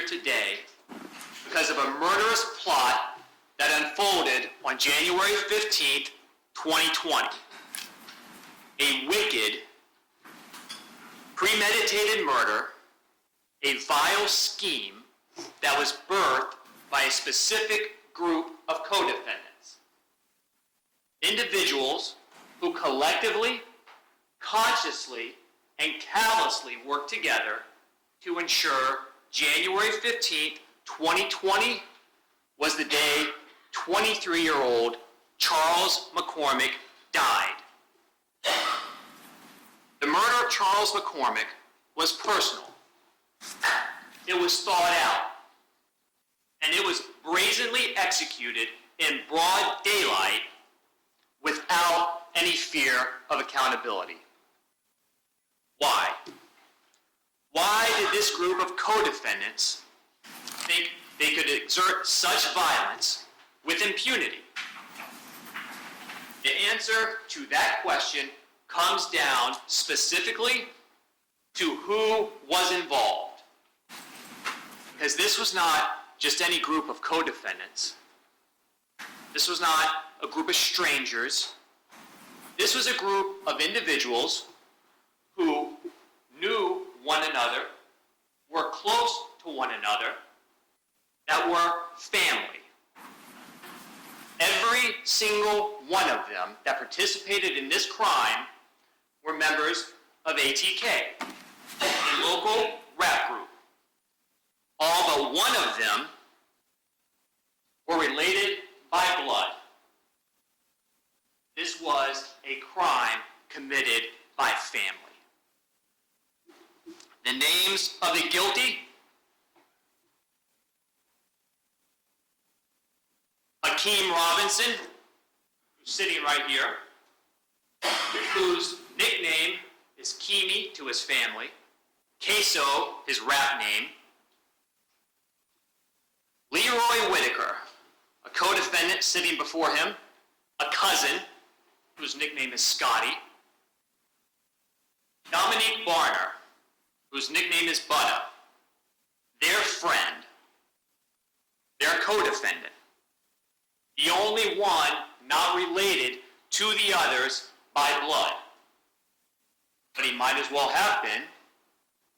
today because of a murderous plot that unfolded on January 15th, 2020. A wicked, premeditated murder, a vile scheme that was birthed by a specific group of co-defendants. Individuals who collectively, consciously, and callously worked together to ensure January 15th, 2020 was the day 23-year-old Charles McCormick died. The murder of Charles McCormick was personal. It was thought out, and it was brazenly executed in broad daylight without any fear of accountability. Why? Why did this group of co-defendants think they could exert such violence with impunity? The answer to that question comes down specifically to who was involved. Because this was not just any group of co-defendants. This was not a group of strangers. This was a group of individuals who knew one another, were close to one another, that were family. Every single one of them that participated in this crime were members of ATK, a local rap group. All but one of them were related by blood. This was a crime committed by family. The names of the guilty: Hakeem Robinson, who's sitting right here, whose nickname is Keemy to his family, Ksoo, his rap name, Leroy Whitaker, a co-defendant sitting before him, a cousin, whose nickname is Scotty, Dominique Barner, whose nickname is Butta, their friend, their co-defendant, the only one not related to the others by blood. But he might as well have been,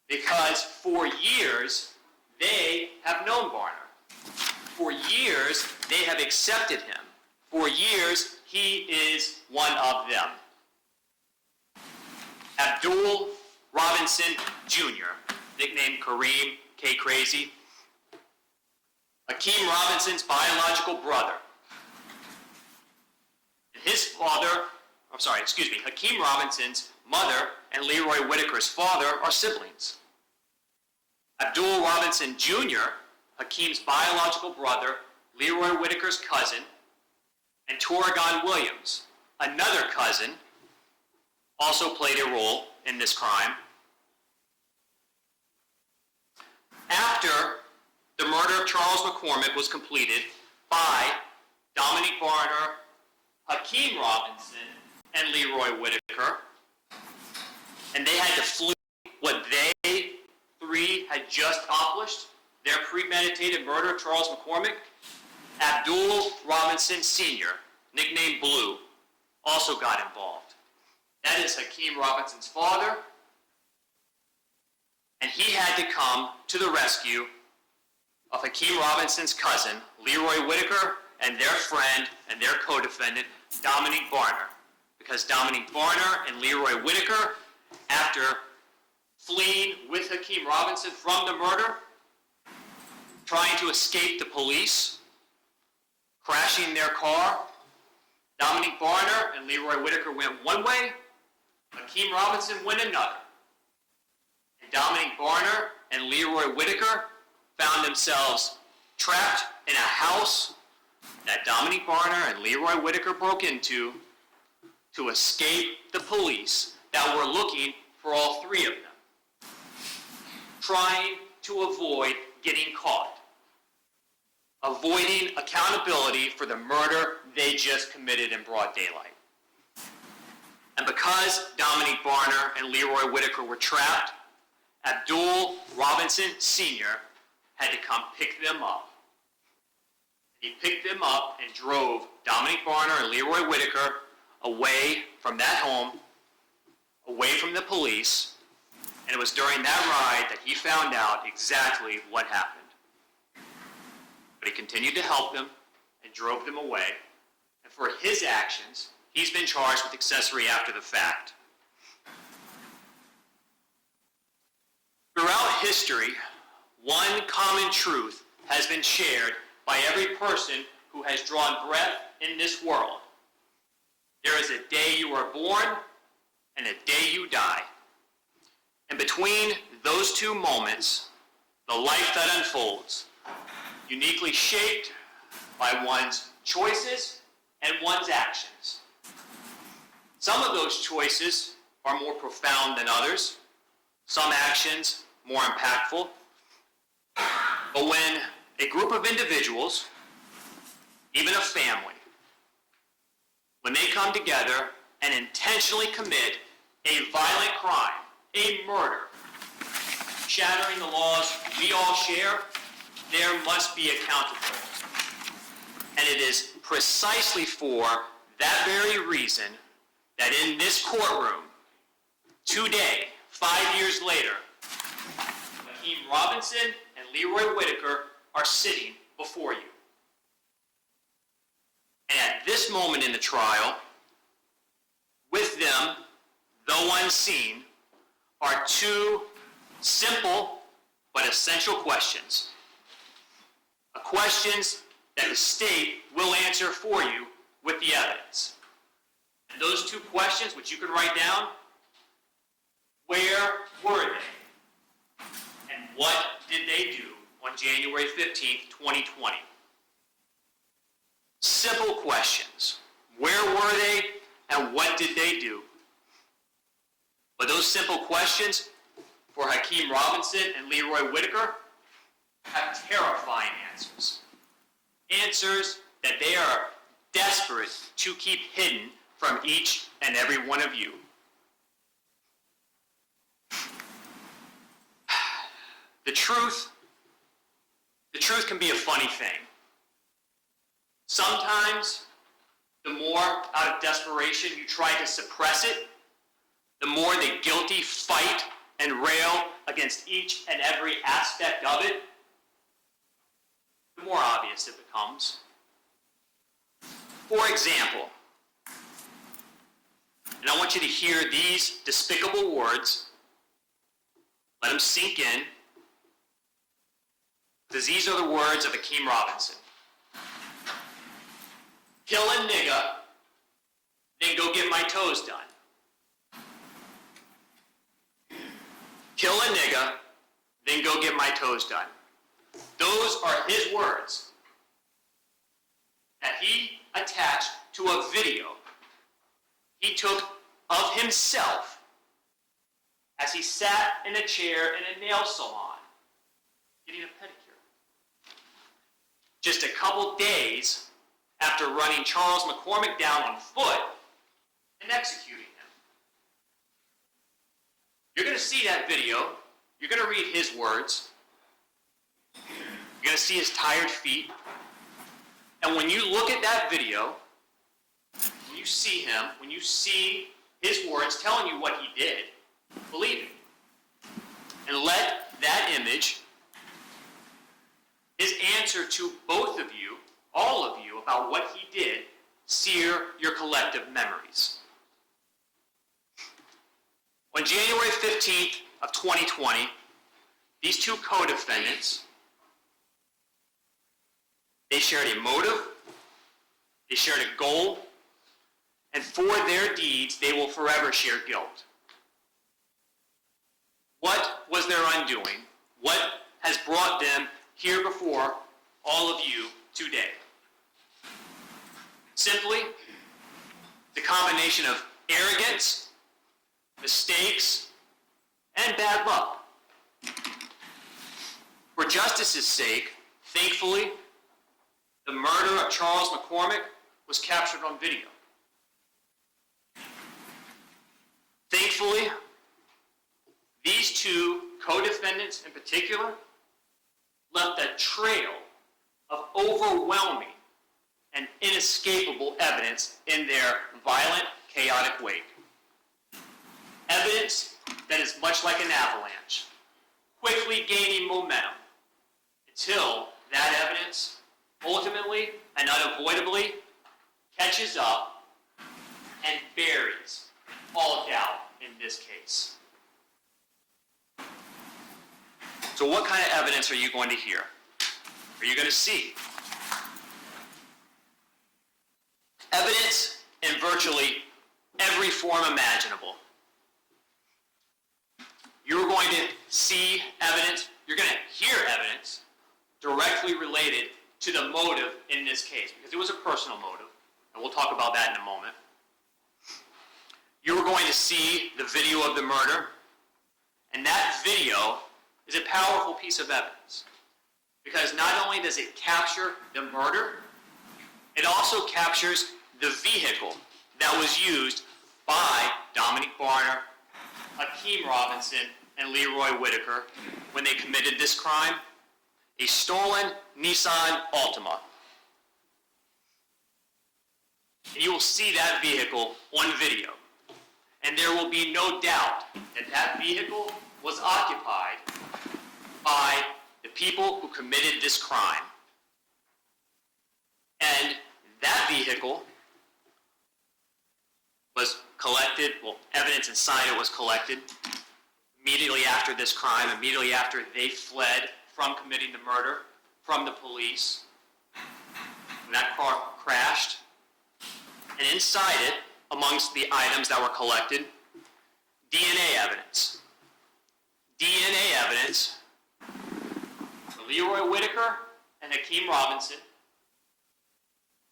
because for years they have known Barner. For years they have accepted him. For years he is one of them. Abdul Robinson Jr., nicknamed Kareem K. Crazy, Hakeem Robinson's biological brother. Hakeem Robinson's mother and Leroy Whitaker's father are siblings. Abdul Robinson Jr., Hakeem's biological brother, Leroy Whitaker's cousin, and Torrigan Williams, another cousin, also played a role in this crime. After the murder of Charles McCormick was completed by Dominique Barner, Hakeem Robinson, and Leroy Whitaker, and they had to flee what they three had just accomplished, their premeditated murder of Charles McCormick, Abdul Robinson Sr., nicknamed Blue, also got involved. That is Hakeem Robinson's father, and he had to come to the rescue of Hakeem Robinson's cousin, Leroy Whitaker, and their friend and their co-defendant, Dominique Barner, because Dominique Barner and Leroy Whitaker, after fleeing with Hakeem Robinson from the murder, trying to escape the police, crashing their car, Dominique Barner and Leroy Whitaker went one way, Hakeem Robinson went another. And Dominique Barner and Leroy Whitaker found themselves trapped in a house that Dominique Barner and Leroy Whitaker broke into to escape the police that were looking for all three of them, trying to avoid getting caught, avoiding accountability for the murder they just committed in broad daylight. And because Dominique Barner and Leroy Whitaker were trapped, Abdul Robinson Sr. had to come pick them up. He picked them up and drove Dominic Varner and Leroy Whitaker away from that home, away from the police, and it was during that ride that he found out exactly what happened. But he continued to help them and drove them away, and for his actions, he's been charged with accessory after the fact. Throughout history, one common truth has been shared by every person who has drawn breath in this world. There is a day you are born and a day you die. And between those two moments, the life that unfolds, uniquely shaped by one's choices and one's actions. Some of those choices are more profound than others, some actions more impactful. But when a group of individuals, even a family, when they come together and intentionally commit a violent crime, a murder, shattering the laws we all share, there must be accountability. And it is precisely for that very reason that in this courtroom, today, 5 years later, Hakeem Robinson and Leroy Whitaker are sitting before you. And at this moment in the trial, with them, though unseen, are two simple but essential questions. Questions that the state will answer for you with the evidence. And those two questions, which you can write down, where were they? And what did they do on January 15th, 2020? Simple questions. Where were they and what did they do? But those simple questions for Hakeem Robinson and Leroy Whitaker have terrifying answers. Answers that they are desperate to keep hidden from each and every one of you. The truth can be a funny thing. Sometimes, the more out of desperation you try to suppress it, the more the guilty fight and rail against each and every aspect of it, the more obvious it becomes. For example, and I want you to hear these despicable words, let them sink in, because these are the words of Hakeem Robinson. Kill a nigga, then go get my toes done. Kill a nigga, then go get my toes done. Those are his words that he attached to a video he took of himself as he sat in a chair in a nail salon getting a pedicure. Just a couple days after running Charles McCormick down on foot and executing him. You're going to see that video. You're going to read his words. You're going to see his tired feet. And when you look at that video, when you see him, when you see his words telling you what he did, believe it. And let that image, his answer to both of you, all of you, about what he did, sear your collective memories. On January 15th of 2020, these two co-defendants, they shared a motive, they shared a goal, and for their deeds, they will forever share guilt. What was their undoing? What has brought them here before all of you today? Simply, the combination of arrogance, mistakes, and bad luck. For justice's sake, thankfully, the murder of Charles McCormick was captured on video. Thankfully, these two co-defendants in particular left a trail of overwhelming and inescapable evidence in their violent, chaotic wake. Evidence that is much like an avalanche, quickly gaining momentum until that evidence ultimately and unavoidably catches up and buries all doubt in this case. So what kind of evidence are you going to hear? Are you going to see? Evidence in virtually every form imaginable. You're going to see evidence, you're going to hear evidence directly related to the motive in this case, because it was a personal motive, and we'll talk about that in a moment. You're going to see the video of the murder, and that video is a powerful piece of evidence, because not only does it capture the murder, it also captures the vehicle that was used by Dominic Barner, Hakeem Robinson, and Leroy Whitaker when they committed this crime, a stolen Nissan Altima. And you will see that vehicle on video. And there will be no doubt that that vehicle was occupied by the people who committed this crime. And that vehicle was collected, well, evidence inside it was collected immediately after this crime, immediately after they fled from committing the murder, from the police. And that car crashed. And inside it, amongst the items that were collected, DNA evidence. DNA evidence for Leroy Whitaker and Hakeem Robinson.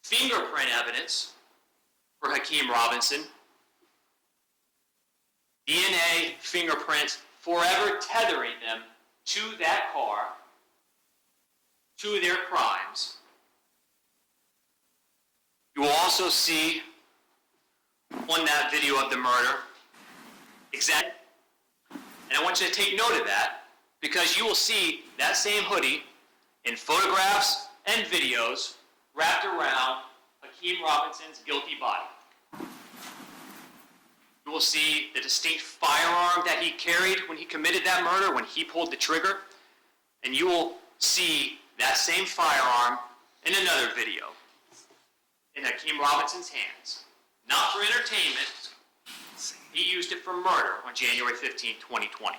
Fingerprint evidence for Hakeem Robinson. DNA fingerprints forever tethering them to that car, to their crimes. You will also see on that video of the murder exactly, and I want you to take note of that, because you will see that same hoodie in photographs and videos wrapped around Hakeem Robinson's guilty body. You will see the distinct firearm that he carried when he committed that murder, when he pulled the trigger, and you will see that same firearm in another video in Hakeem Robinson's hands. Not for entertainment. He used it for murder on January 15, 2020.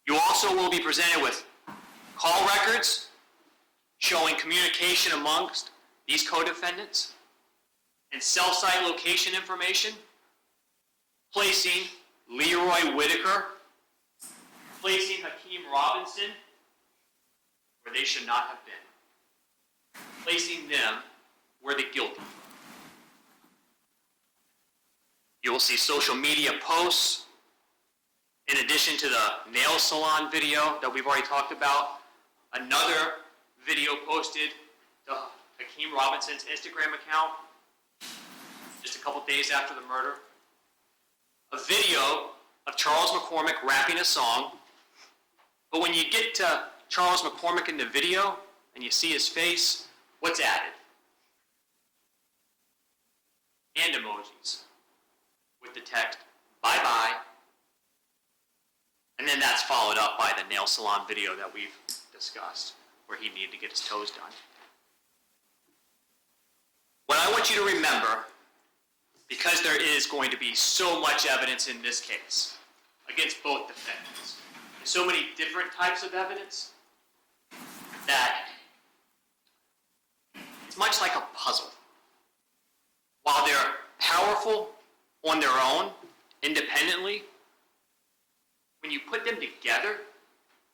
You also will be presented with call records showing communication amongst these co-defendants and cell site location information, placing Leroy Whitaker, placing Hakeem Robinson where they should not have been, placing them where the guilty were. You will see social media posts, in addition to the nail salon video that we've already talked about, another video posted to Hakeem Robinson's Instagram account just a couple days after the murder, a video of Charles McCormick rapping a song, but when you get to Charles McCormick in the video and you see his face, what's added? Hand emojis with the text, bye-bye. And then that's followed up by the nail salon video that we've discussed, where he needed to get his toes done. What I want you to remember, because there is going to be so much evidence in this case against both defendants, and so many different types of evidence, that it's much like a puzzle. While they're powerful on their own, independently, when you put them together,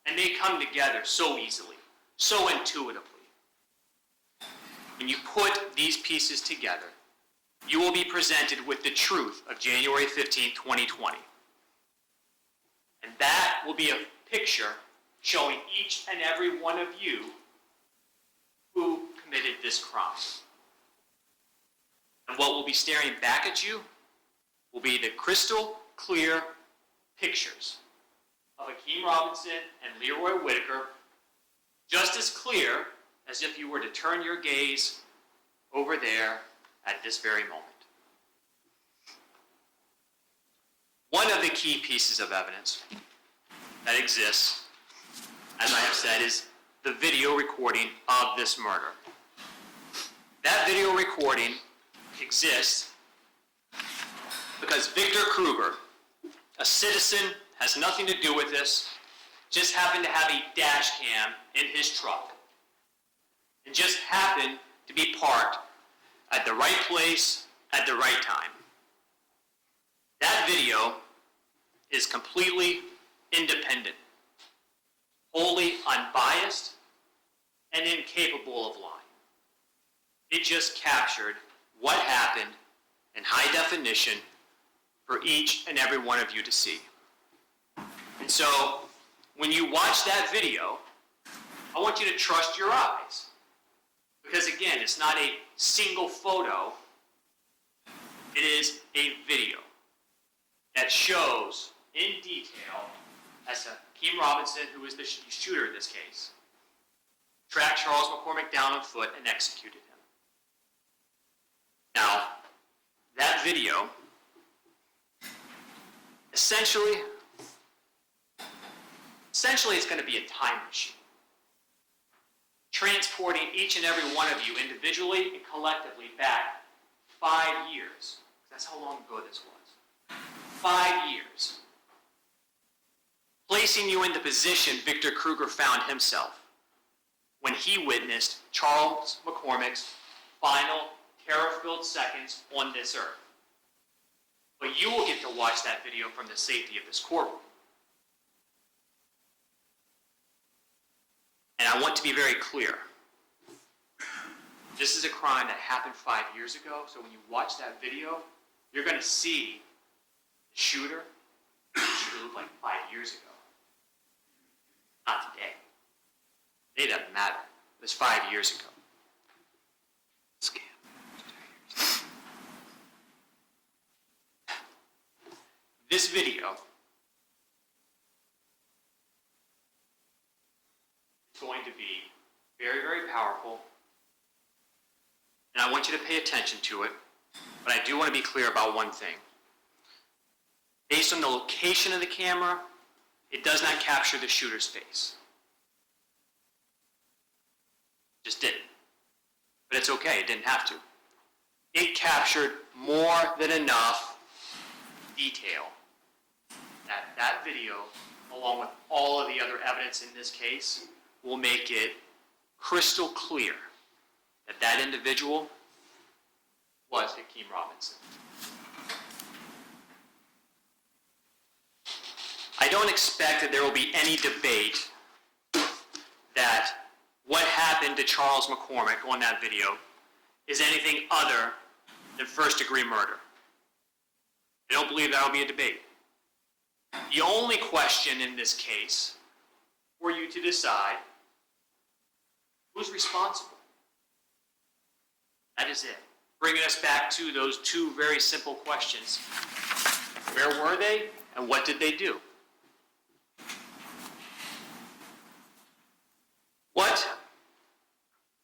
and they come together so easily, so intuitively, when you put these pieces together, you will be presented with the truth of January 15, 2020. And that will be a picture showing each and every one of you who committed this crime. And what will be staring back at you will be the crystal clear pictures of Hakeem Robinson and Leroy Whitaker just as clear as if you were to turn your gaze over there at this very moment. One of the key pieces of evidence that exists, as I have said, is the video recording of this murder. That video recording exists because Victor Krueger, a citizen, has nothing to do with this, just happened to have a dash cam in his truck, and just happened to be parked at the right place at the right time. That video is completely independent, wholly unbiased, and incapable of lying. It just captured what happened in high definition for each and every one of you to see. And so, when you watch that video, I want you to trust your eyes. Because again, it's not a single photo, it is a video that shows in detail as to Keem Robinson, who is the shooter in this case, tracked Charles McCormick down on foot and executed him. Now, that video, essentially it's going to be a time machine, transporting each and every one of you individually and collectively back 5 years. That's how long ago this was. 5 years. Placing you in the position Victor Krueger found himself when he witnessed Charles McCormick's final terror-filled seconds on this earth. But you will get to watch that video from the safety of this courtroom. And I want to be very clear. This is a crime that happened 5 years ago, so when you watch that video, you're going to see the shooter looked like 5 years ago. Not today. Today doesn't matter. It was 5 years ago. Scam. This video is going to be very, very powerful, and I want you to pay attention to it, but I do want to be clear about one thing. Based on the location of the camera, it does not capture the shooter's face. Just didn't. But it's okay, it didn't have to. It captured more than enough detail that video, along with all of the other evidence in this case, will make it crystal clear that that individual was Keem Robinson. I don't expect that there will be any debate that what happened to Charles McCormick on that video is anything other than first-degree murder. I don't believe that will be a debate. The only question in this case for you to decide who's responsible. That is it. Bringing us back to those two very simple questions. Where were they and what did they do? What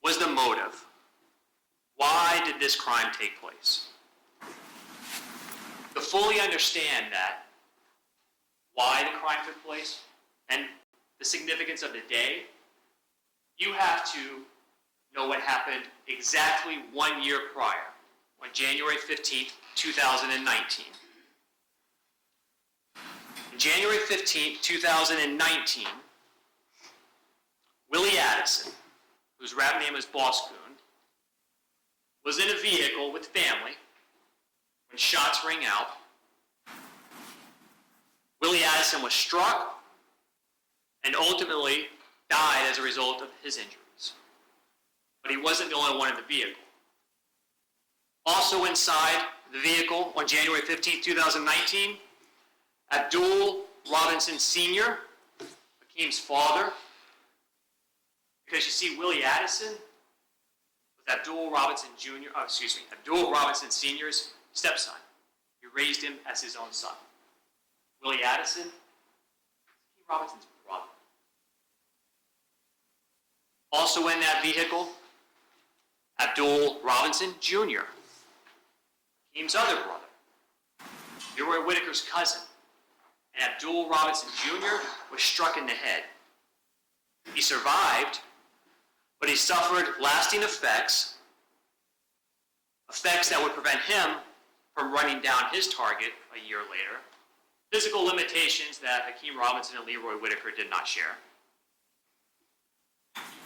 was the motive? Why did this crime take place? To fully understand that, why the crime took place, and the significance of the day, you have to know what happened exactly 1 year prior, on January 15th, 2019. On January 15th, 2019, Willie Addison, whose rap name is Boss Coon, was in a vehicle with family when shots rang out. Willie Addison was struck and ultimately died as a result of his injuries. But he wasn't the only one in the vehicle. Also inside the vehicle on January 15, 2019, Abdul Robinson Sr., Hakeem's father, because you see, Willie Addison was Abdul Robinson Sr.'s stepson. He raised him as his own son. Willie Addison, Keem Robinson's brother. Also in that vehicle, Abdul Robinson Jr., Hakeem's other brother, Leroy Whitaker's cousin, and Abdul Robinson Jr. was struck in the head. He survived, but he suffered lasting effects that would prevent him from running down his target a year later, physical limitations that Hakeem Robinson and Leroy Whitaker did not share.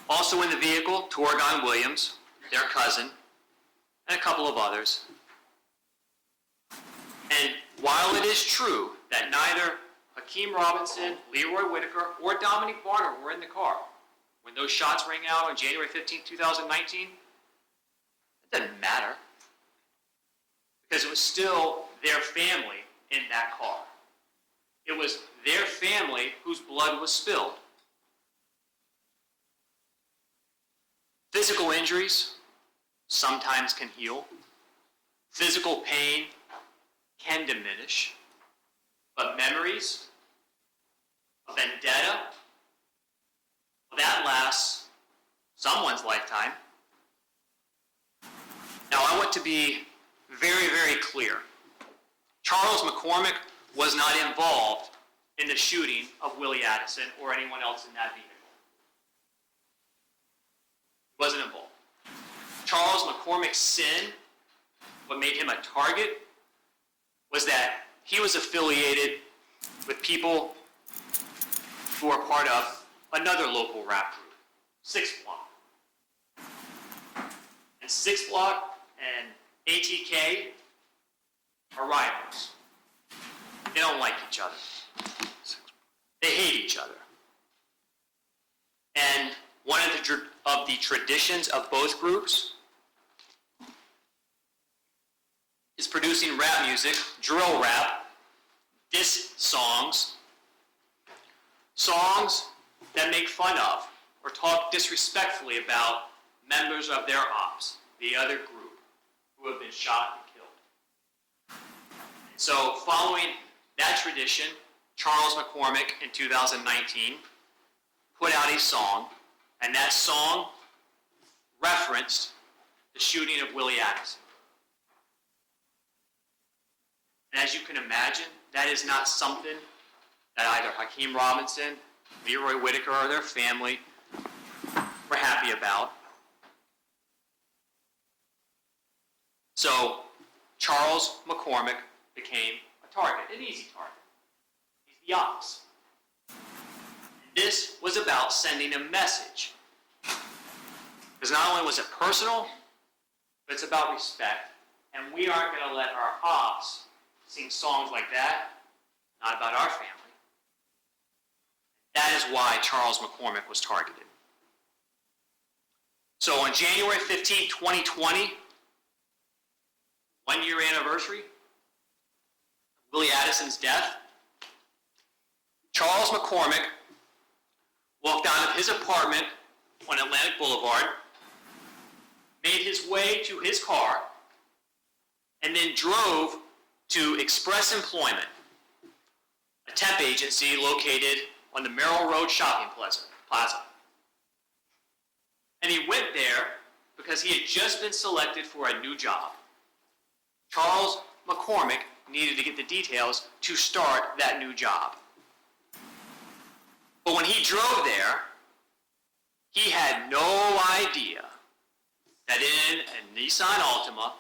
Also in the vehicle, Torgon Williams, their cousin, and a couple of others. And while it is true that neither Hakeem Robinson, Leroy Whitaker, or Dominique Varner were in the car when those shots rang out on January 15, 2019, it doesn't matter, because it was still their family in that car. It was their family whose blood was spilled. Physical injuries sometimes can heal. Physical pain can diminish. But memories, a vendetta, that lasts someone's lifetime. Now, I want to be very, very clear. Charles McCormick was not involved in the shooting of Willie Addison or anyone else in that vehicle. He wasn't involved. Charles McCormick's sin, what made him a target, was that he was affiliated with people who are part of another local rap group, 6 Block. And 6 Block and ATK are rivals. They don't like each other. They hate each other. And one of the traditions of both groups is producing rap music, drill rap, diss songs, songs that make fun of or talk disrespectfully about members of their ops, the other group, who have been shot and killed. So following that tradition, Charles McCormick in 2019 put out a song, and that song referenced the shooting of Willie Addison. And as you can imagine, that is not something that either Hakeem Robinson, Leroy Whitaker, or their family were happy about. So Charles McCormick became a target, an easy target. He's the ops. This was about sending a message. Because not only was it personal, but it's about respect. And we aren't going to let our ops sing songs like that, not about our family. That is why Charles McCormick was targeted. So on January 15, 2020, 1 year anniversary of Willie Addison's death, Charles McCormick walked out of his apartment on Atlantic Boulevard, made his way to his car, and then drove to Express Employment, a temp agency located on the Merrill Road Shopping Plaza. And he went there because he had just been selected for a new job. Charles McCormick needed to get the details to start that new job. But when he drove there, he had no idea that in a Nissan Altima,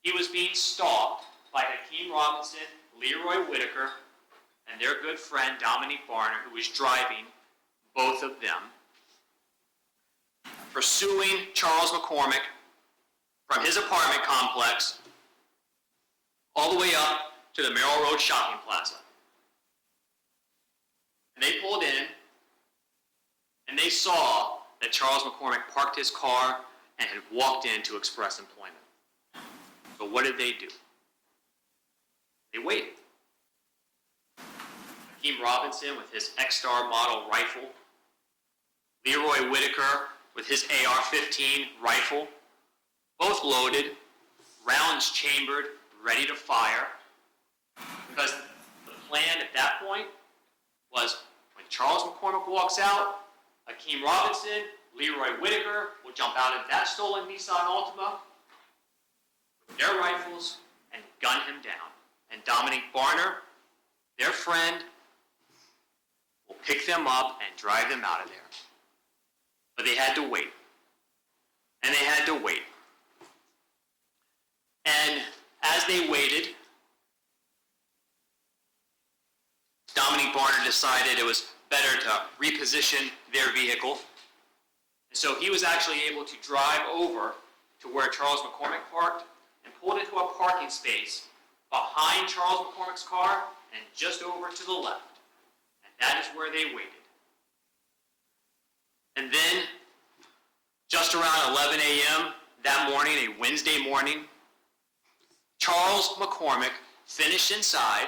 he was being stalked by Hakeem Robinson, Leroy Whitaker, and their good friend Dominique Varner, who was driving both of them, pursuing Charles McCormick from his apartment complex all the way up to the Merrill Road Shopping Plaza. And they pulled in, and they saw that Charles McCormick parked his car and had walked into Express Employment. But what did they do? They waited. Hakeem Robinson with his X-Star model rifle, Leroy Whitaker with his AR-15 rifle, both loaded, rounds chambered, ready to fire, because the plan at that point was when Charles McCormick walks out, Hakeem Robinson, Leroy Whitaker will jump out of that stolen Nissan Altima with their rifles and gun him down. And Dominique Barner, their friend, will pick them up and drive them out of there. But they had to wait. And they had to wait. And as they waited, Dominique Barner decided it was better to reposition their vehicle. And so he was actually able to drive over to where Charles McCormick parked and pulled into a parking space behind Charles McCormick's car and just over to the left. And that is where they waited. And then, just around 11 a.m. that morning, a Wednesday morning, Charles McCormick finished inside.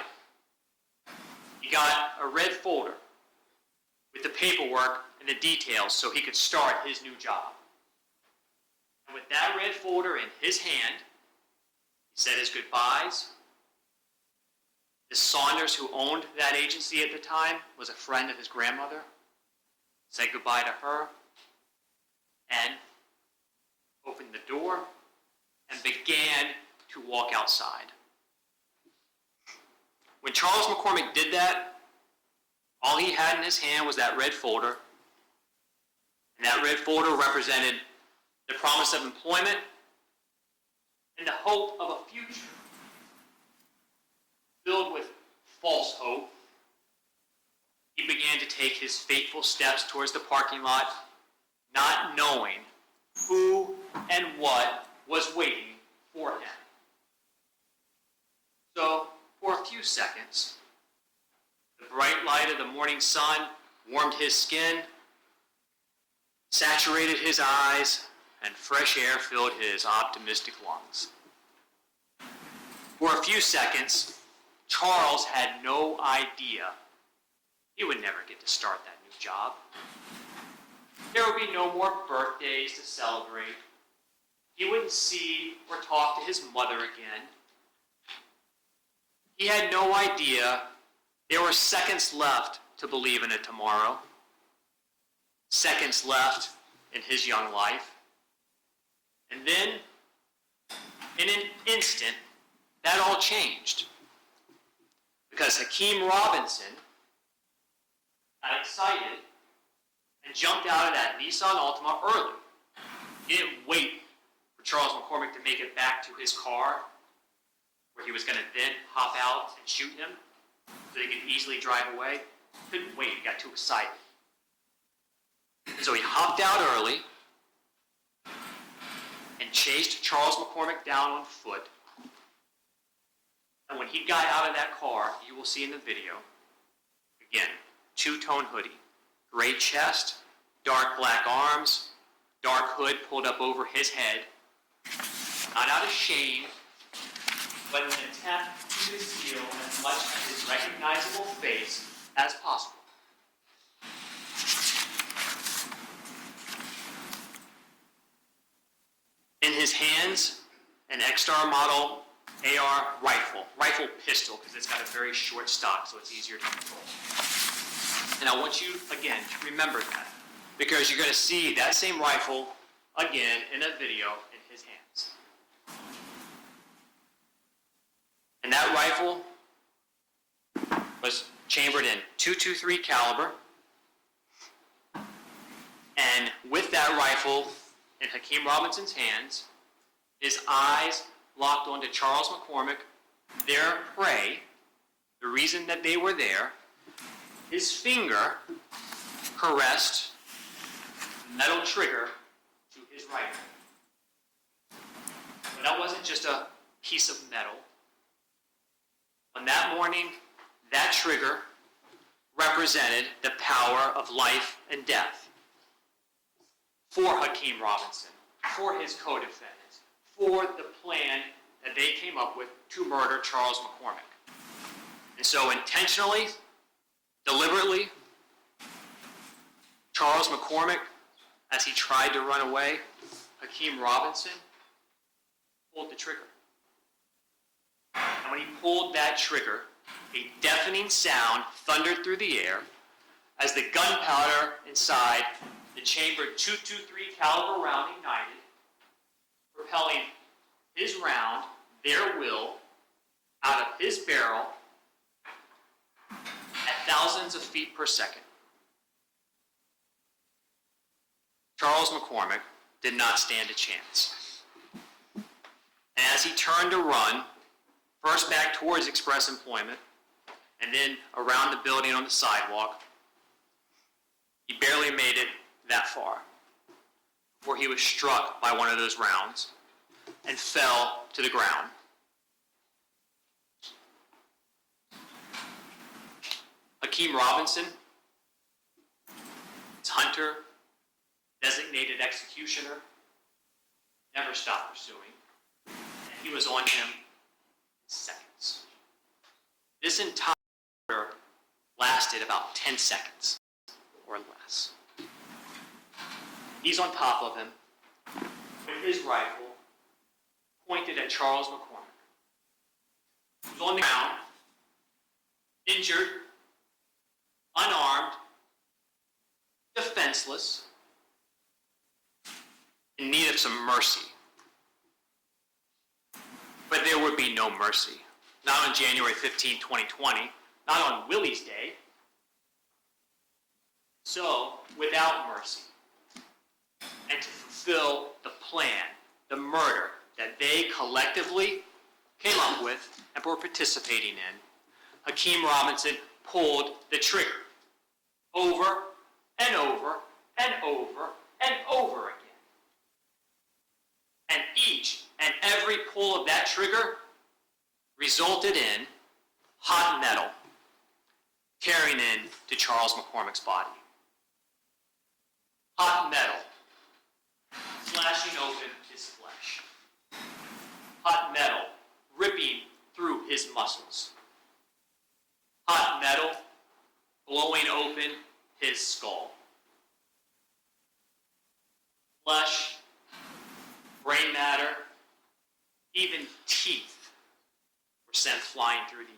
He got a red folder with the paperwork and the details so he could start his new job. And with that red folder in his hand, he said his goodbyes. Miss Saunders, who owned that agency at the time, was a friend of his grandmother. Said goodbye to her and opened the door and began to walk outside. When Charles McCormick did that, all he had in his hand was that red folder. And that red folder represented the promise of employment and the hope of a future filled with false hope. He began to take his fateful steps towards the parking lot, not knowing who and what was waiting for him. So, for a few seconds, the bright light of the morning sun warmed his skin, saturated his eyes, and fresh air filled his optimistic lungs. For a few seconds, Charles had no idea he would never get to start that new job. There would be no more birthdays to celebrate. He wouldn't see or talk to his mother again. He had no idea there were seconds left to believe in a tomorrow. Seconds left in his young life. And then, in an instant, that all changed. Because Hakeem Robinson got excited and jumped out of that Nissan Altima early. He didn't wait for Charles McCormick to make it back to his car, where he was going to then hop out and shoot him so he could easily drive away. Couldn't wait, he got too excited. So he hopped out early and chased Charles McCormick down on foot. And when he got out of that car, you will see in the video, again, two-tone hoodie, gray chest, dark black arms, dark hood pulled up over his head, not out of shame, but in an attempt to conceal as much of his recognizable face as possible. In his hands, an X-Star model AR rifle pistol, because it's got a very short stock, so it's easier to control. And I want you, again, to remember that, because you're going to see that same rifle again in a video in his hands. And that rifle was chambered in .223 caliber. And with that rifle in Hakeem Robinson's hands, his eyes locked onto Charles McCormick, their prey, the reason that they were there. His finger caressed the metal trigger to his rifle. But that wasn't just a piece of metal. On that morning, that trigger represented the power of life and death for Hakeem Robinson, for his co-defendants, for the plan that they came up with to murder Charles McCormick. And so intentionally, deliberately, Charles McCormick, as he tried to run away, Hakeem Robinson pulled the trigger. And when he pulled that trigger, a deafening sound thundered through the air as the gunpowder inside chambered .223 caliber round ignited, propelling his round, their will, out of his barrel at thousands of feet per second. Charles McCormick did not stand a chance. And as he turned to run, first back towards Express Employment, and then around the building on the sidewalk, he barely made it that far before he was struck by one of those rounds and fell to the ground. Hakeem Robinson, his hunter, designated executioner, never stopped pursuing, and he was on him in seconds. This entire order lasted about 10 seconds or less. He's on top of him with his rifle pointed at Charles McCormick, who's on the ground, injured, unarmed, defenseless, in need of some mercy. But there would be no mercy. Not on January 15, 2020, not on Willie's Day. So, without mercy, and to fulfill the plan, the murder that they collectively came up with and were participating in, Hakeem Robinson pulled the trigger over and over and over and over again. And each and every pull of that trigger resulted in hot metal tearing in to Charles McCormick's body. Hot metal slashing open his flesh. Hot metal ripping through his muscles. Hot metal blowing open his skull. Flesh, brain matter, even teeth were sent flying through the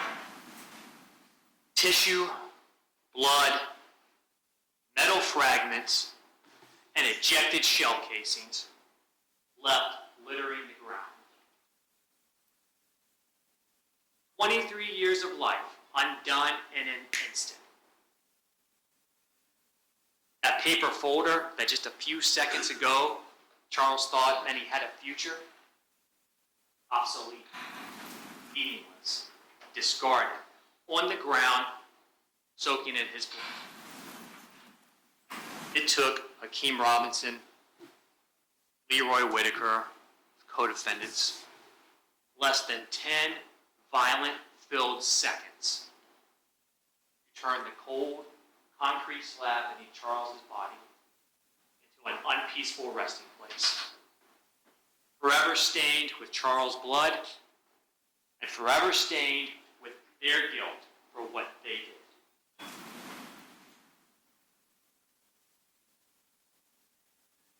air. Tissue, blood, metal fragments, and ejected shell casings left littering the ground. 23 years of life undone in an instant. That paper folder that just a few seconds ago Charles thought meant he had a future, obsolete, meaningless, discarded, on the ground, soaking in his blood. It took Hakeem Robinson, Leroy Whitaker, co-defendants, less than 10 violent-filled seconds to turn the cold, concrete slab beneath Charles's body into an unpeaceful resting place, forever stained with Charles' blood and forever stained with their guilt for what they did.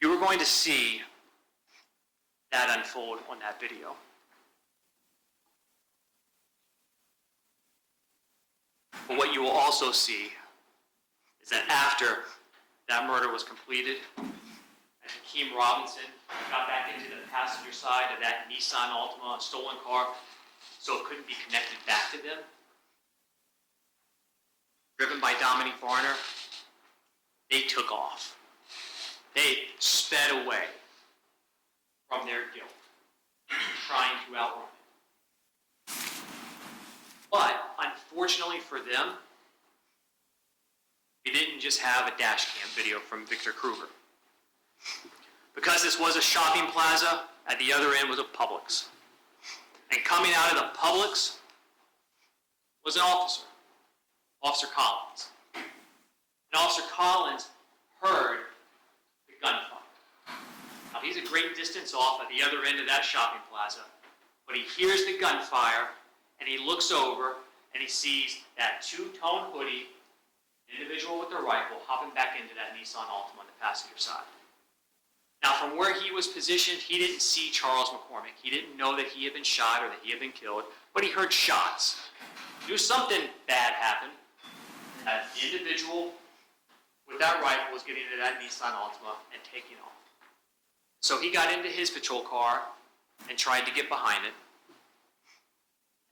You were going to see that unfold on that video. But what you will also see is that after that murder was completed, and Hakeem Robinson got back into the passenger side of that Nissan Altima, a stolen car, so it couldn't be connected back to them, driven by Dominique Varner, they took off. They sped away from their guilt, trying to outrun it. But unfortunately for them, we didn't just have a dash cam video from Victor Krueger. Because this was a shopping plaza, at the other end was a Publix. And coming out of the Publix was an officer, Officer Collins. And Officer Collins heard the gunfire. Now he's a great distance off at the other end of that shopping plaza, but he hears the gunfire and he looks over and he sees that two-tone hoodie individual with a rifle hopping back into that Nissan Altima on the passenger side. Now, from where he was positioned, he didn't see Charles McCormick. He didn't know that he had been shot or that he had been killed, but he heard shots. He knew something bad happened. That the individual with that rifle was getting into that Nissan Altima and taking off. So he got into his patrol car and tried to get behind it.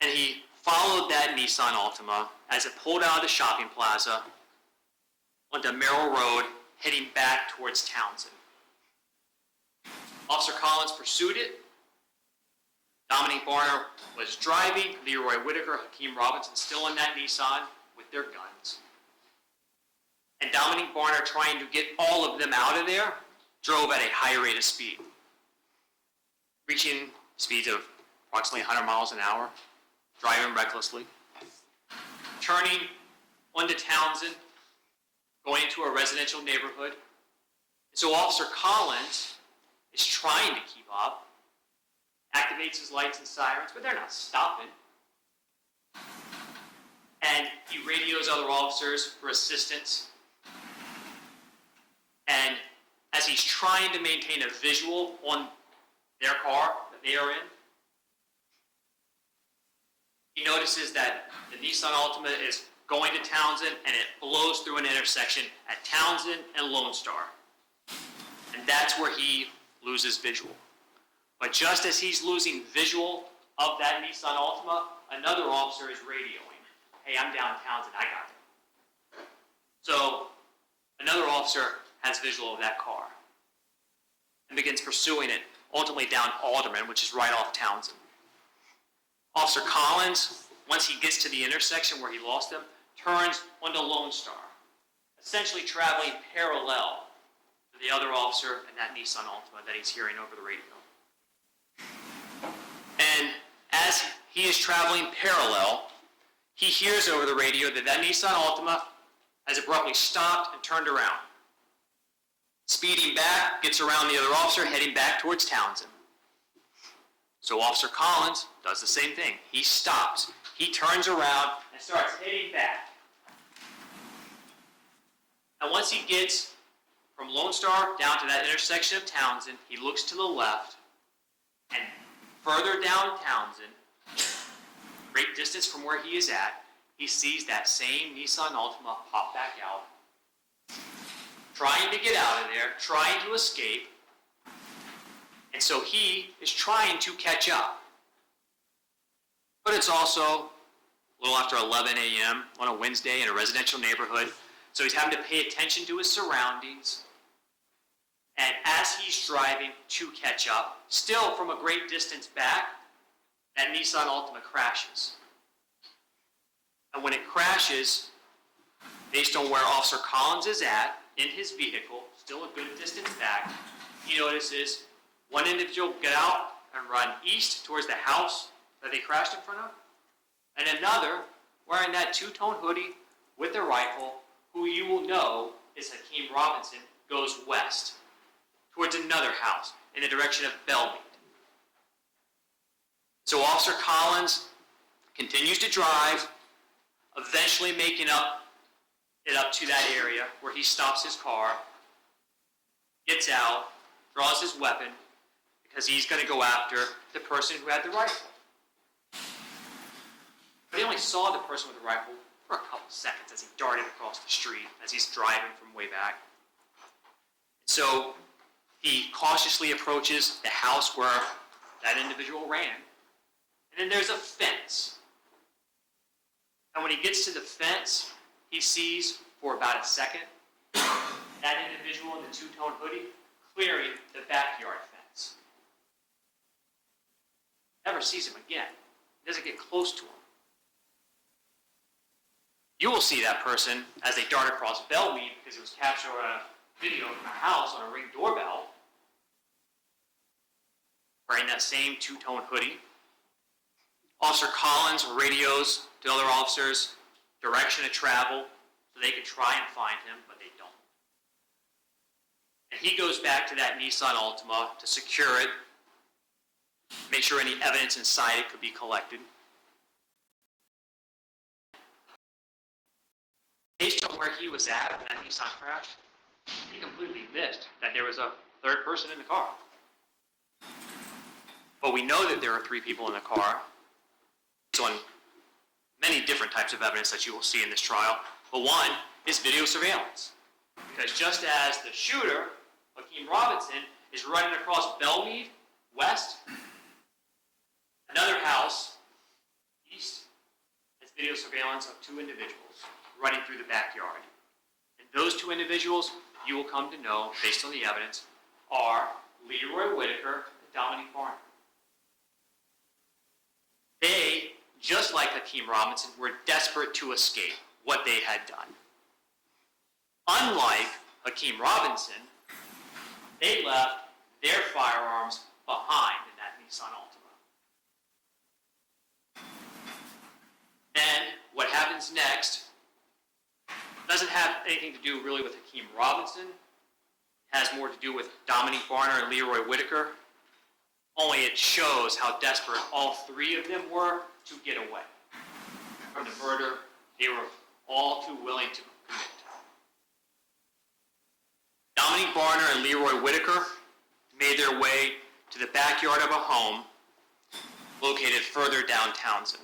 And he followed that Nissan Altima as it pulled out of the shopping plaza onto Merrill Road, heading back towards Townsend. Officer Collins pursued it. Dominique Barner was driving, Leroy Whitaker, Hakeem Robinson still in that Nissan with their guns. And Dominique Barner, trying to get all of them out of there, drove at a high rate of speed, reaching speeds of approximately 100 miles an hour, driving recklessly, turning onto Townsend, going into a residential neighborhood. So Officer Collins is trying to keep up, activates his lights and sirens, but they're not stopping. And he radios other officers for assistance. And as he's trying to maintain a visual on their car that they are in, he notices that the Nissan Altima is going to Townsend, and it blows through an intersection at Townsend and Lone Star. And that's where he loses visual. But just as he's losing visual of that Nissan Altima, another officer is radioing. Hey, I'm down Townsend, I got it. So another officer has visual of that car and begins pursuing it, ultimately down Alderman, which is right off Townsend. Officer Collins, once he gets to the intersection where he lost him, turns onto Lone Star, essentially traveling parallel to the other officer and that Nissan Altima that he's hearing over the radio. And as he is traveling parallel, he hears over the radio that that Nissan Altima has abruptly stopped and turned around. Speeding back, gets around the other officer, heading back towards Townsend. So Officer Collins does the same thing. He stops. He turns around and starts heading back. And once he gets from Lone Star down to that intersection of Townsend, he looks to the left, and further down Townsend, great distance from where he is at, he sees that same Nissan Altima pop back out, trying to get out of there, trying to escape, and so he is trying to catch up. But it's also a little after 11 a.m. on a Wednesday in a residential neighborhood, so he's having to pay attention to his surroundings. And as he's driving to catch up, still from a great distance back, that Nissan Altima crashes. And when it crashes, based on where Officer Collins is at in his vehicle, still a good distance back, he notices one individual get out and run east towards the house that they crashed in front of, and another, wearing that two-tone hoodie with a rifle, who you will know is Hakeem Robinson, goes west towards another house in the direction of Belmead. So Officer Collins continues to drive, eventually making it up to that area where he stops his car, gets out, draws his weapon, because he's going to go after the person who had the rifle. But he only saw the person with the rifle for a couple seconds as he darted across the street as he's driving from way back. So he cautiously approaches the house where that individual ran. And then there's a fence. And when he gets to the fence, he sees for about a second that individual in the two-tone hoodie clearing the backyard fence. Never sees him again. He doesn't get close to him. You will see that person as they dart across Belmead, because it was captured on a video from a house on a Ring doorbell, wearing that same two-tone hoodie. Officer Collins radios to other officers direction of travel so they can try and find him, but they don't. And he goes back to that Nissan Altima to secure it, make sure any evidence inside it could be collected. Based on where he was at when that Nissan crashed, he completely missed that there was a third person in the car. But we know that there are 3 people in the car. It's on many different types of evidence that you will see in this trial, But one is video surveillance. Because just as the shooter, Hakeem Robinson, is running across Belmead, west, another house, east, has video surveillance of two individuals running through the backyard. And those two individuals, you will come to know, based on the evidence, are Leroy Whitaker and Dominique Barner. They, just like Hakeem Robinson, were desperate to escape what they had done. Unlike Hakeem Robinson, they left their firearms behind in that Nissan Altima. Then, what happens next doesn't have anything to do really with Hakeem Robinson. It has more to do with Dominique Barner and Leroy Whitaker. Only it shows how desperate all three of them were to get away from the murder they were all too willing to commit. Dominique Barner and Leroy Whitaker made their way to the backyard of a home located further down Townsend.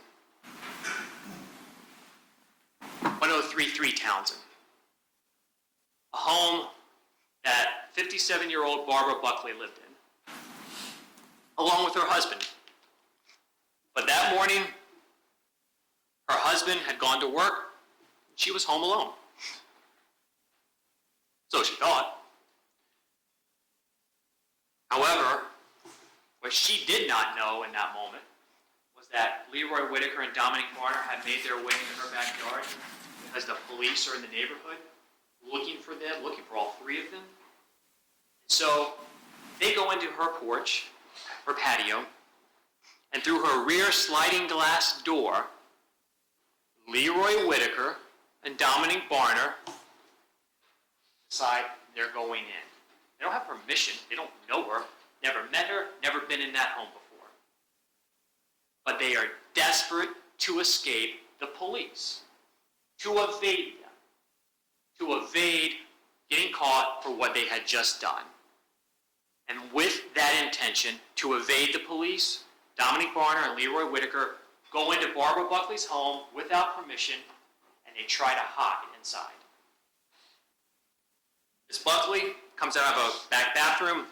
1033 Townsend. A home that 57-year-old Barbara Buckley lived in, along with her husband. But that morning, her husband had gone to work, and she was home alone. So she thought. However, what she did not know in that moment was that Leroy Whitaker and Dominique Barner had made their way into her backyard because the police are in the neighborhood looking for them, looking for all three of them. So they go into her porch, her patio, and through her rear sliding glass door, Leroy Whitaker and Dominique Barner decide they're going in. They don't have permission. They don't know her, never met her, never been in that home before. But they are desperate to escape the police, to evade them, to evade getting caught for what they had just done. And with that intention, to evade the police, Dominique Barner and Leroy Whitaker go into Barbara Buckley's home without permission, and they try to hide inside. Miss Buckley comes out of a back bathroom,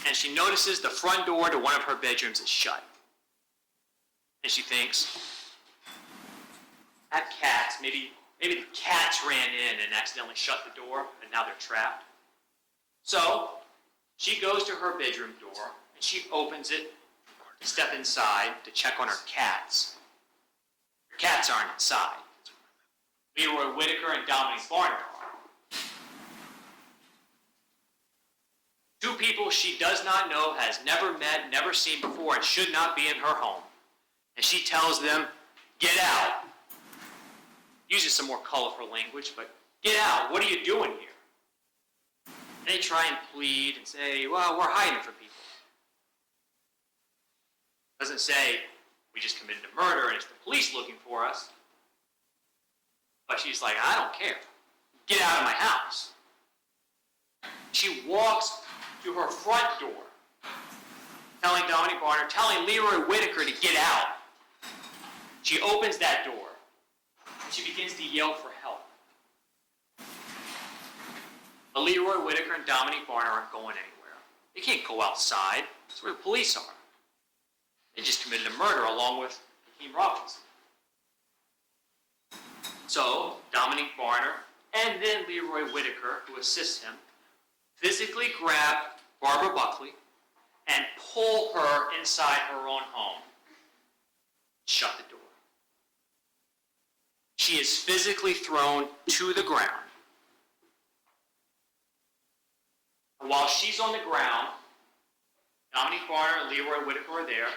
and she notices the front door to one of her bedrooms is shut. And she thinks, that cats, maybe the cats ran in and accidentally shut the door, and now they're trapped. So she goes to her bedroom door, and she opens it to step inside to check on her cats. Her cats aren't inside. Leroy Whitaker and Dominique Barner are. Two people she does not know, has never met, never seen before, and should not be in her home. And she tells them, get out. Uses some more colorful language, but get out. What are you doing here? And they try and plead and say, well, we're hiding from people. Doesn't say, we just committed a murder and it's the police looking for us. But she's like, I don't care. Get out of my house. She walks to her front door, telling Dominique Barner, telling Leroy Whitaker to get out. She opens that door, and she begins to yell for help. But Leroy Whitaker and Dominique Barner aren't going anywhere. They can't go outside. That's where the police are. They just committed a murder along with Hakeem Robinson. So Dominique Barner and then Leroy Whitaker, who assists him, physically grab Barbara Buckley and pull her inside her own home. Shut the door. She is physically thrown to the ground. And while she's on the ground, Dominique Barner and Leroy Whitaker are there.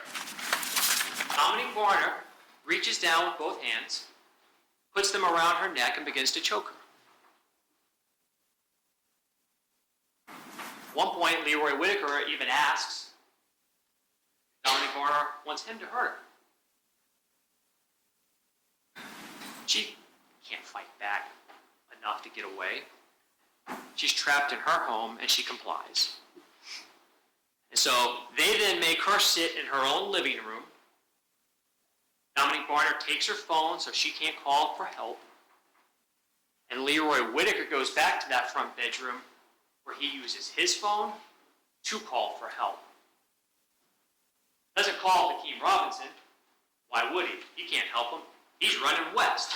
Dominique Barner reaches down with both hands, puts them around her neck, and begins to choke her. At one point, Leroy Whitaker even asks if Dominique Barner wants him to hurt her. She can't fight back enough to get away. She's trapped in her home, and she complies. And so they then make her sit in her own living room. Dominique Barner takes her phone so she can't call for help. And Leroy Whitaker goes back to that front bedroom where he uses his phone to call for help. Doesn't call Hakeem Robinson. Why would he? He can't help him. He's running west.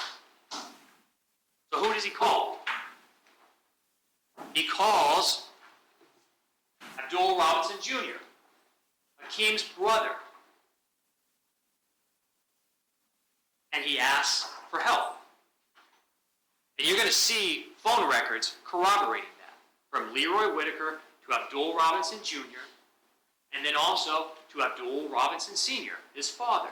So who does he call? He calls Abdul Robinson Jr., Hakeem's brother. And he asks for help. And you're going to see phone records corroborating that, from Leroy Whitaker to Abdul Robinson Jr., and then also to Abdul Robinson Sr., his father.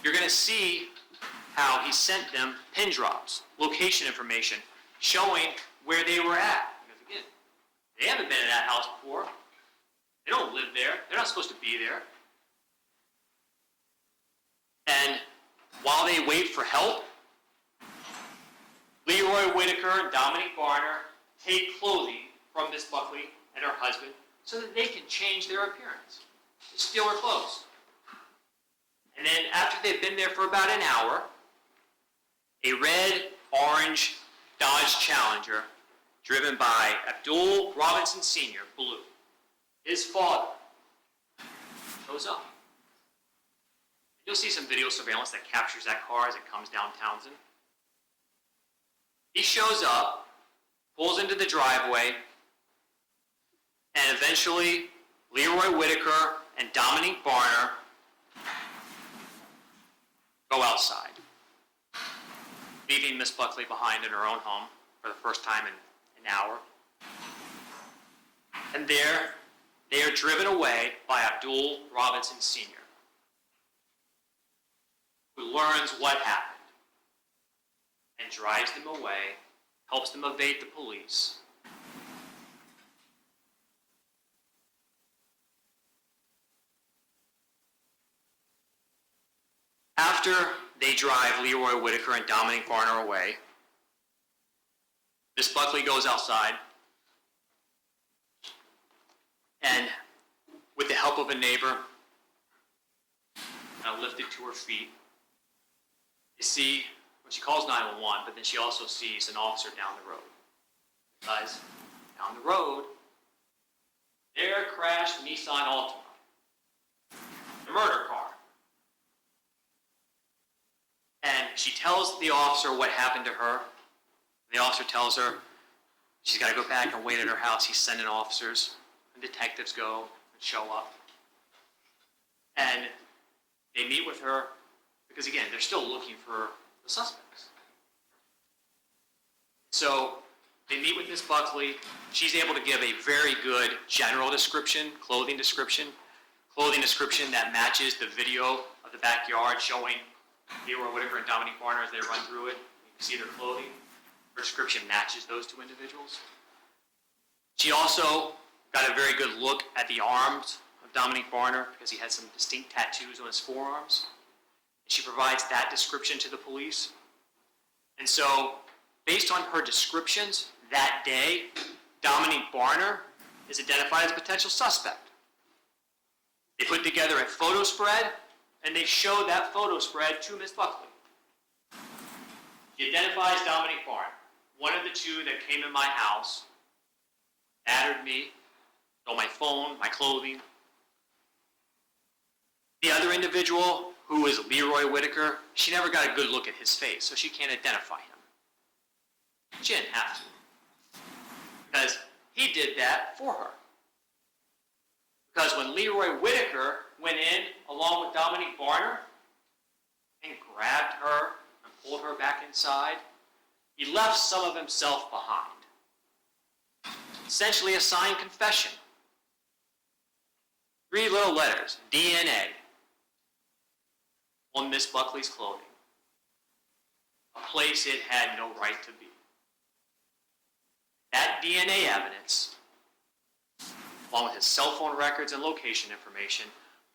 You're going to see how he sent them pin drops, location information, showing where they were at. Because again, they haven't been in that house before. They don't live there. They're not supposed to be there. And while they wait for help, Leroy Whitaker and Dominique Barner take clothing from Miss Buckley and her husband so that they can change their appearance. They steal her clothes. And then after they've been there for about an hour, a red-orange Dodge Challenger driven by Abdul Robinson Sr., blue, his father, shows up. You'll see some video surveillance that captures that car as it comes down Townsend. He shows up, pulls into the driveway, and eventually Leroy Whitaker and Dominique Barner go outside, leaving Miss Buckley behind in her own home for the first time in an hour. And there, they are driven away by Abdul Robinson Sr., who learns what happened and drives them away, helps them evade the police. After they drive Leroy Whitaker and Dominique Barner away, Miss Buckley goes outside and, with the help of a neighbor, lifted to her feet. You see, when she calls 911, but then she also sees an officer down the road. Because down the road, there crashed Nissan Altima, the murder car. And she tells the officer what happened to her. The officer tells her she's got to go back and wait at her house. He's sending officers, and detectives go and show up. And they meet with her because, again, they're still looking for the suspects. So they meet with Miss Buckley. She's able to give a very good general description, clothing description that matches the video of the backyard showing Leroy Whitaker and Dominique Barner as they run through it. You can see their clothing. Her description matches those two individuals. She also got a very good look at the arms of Dominique Barner because he had some distinct tattoos on his forearms. She provides that description to the police. And so, based on her descriptions that day, Dominique Barner is identified as a potential suspect. They put together a photo spread, and they show that photo spread to Miss Buckley. She identifies Dominique Barner, one of the two that came in my house, battered me, stole my phone, my clothing. The other individual, who is Leroy Whitaker, she never got a good look at his face, so she can't identify him. She didn't have to, because he did that for her. Because when Leroy Whitaker went in along with Dominique Barner and grabbed her and pulled her back inside, he left some of himself behind. Essentially a signed confession. 3 little letters, DNA, on Miss Buckley's clothing. A place it had no right to be. That DNA evidence, along with his cell phone records and location information,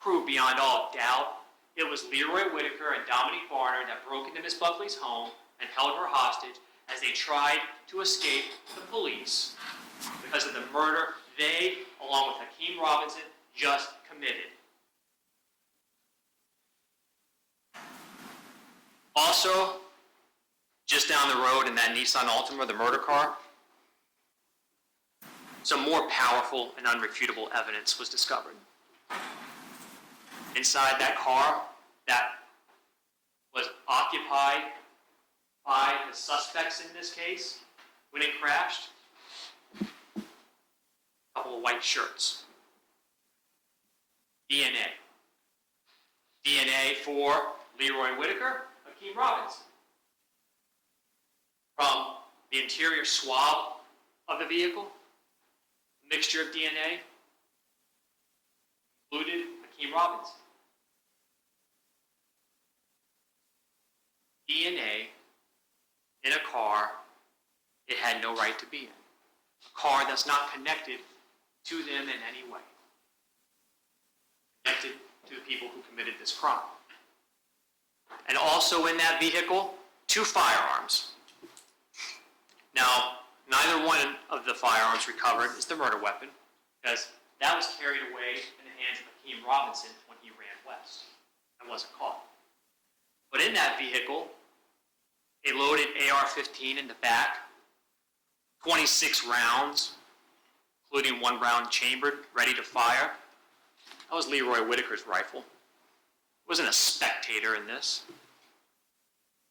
proved beyond all doubt it was Leroy Whitaker and Dominique Barner that broke into Miss Buckley's home and held her hostage as they tried to escape the police because of the murder they, along with Hakeem Robinson, just committed. Also, just down the road in that Nissan Altima, the murder car, some more powerful and unrefutable evidence was discovered. Inside that car that was occupied by the suspects in this case when it crashed, a couple of white shirts. DNA. DNA for Leroy Whitaker, Hakeem Robinson. From the interior swab of the vehicle, mixture of DNA included Hakeem Robinson. DNA in a car it had no right to be in. A car that's not connected to them in any way. Connected to the people who committed this crime. And also in that vehicle, 2 firearms. Now, neither one of the firearms recovered is the murder weapon, because that was carried away in the hands of Hakeem Robinson when he ran west and wasn't caught. But in that vehicle, a loaded AR-15 in the back, 26 rounds, including 1 round chambered, ready to fire. That was Leroy Whitaker's rifle. He wasn't a spectator in this.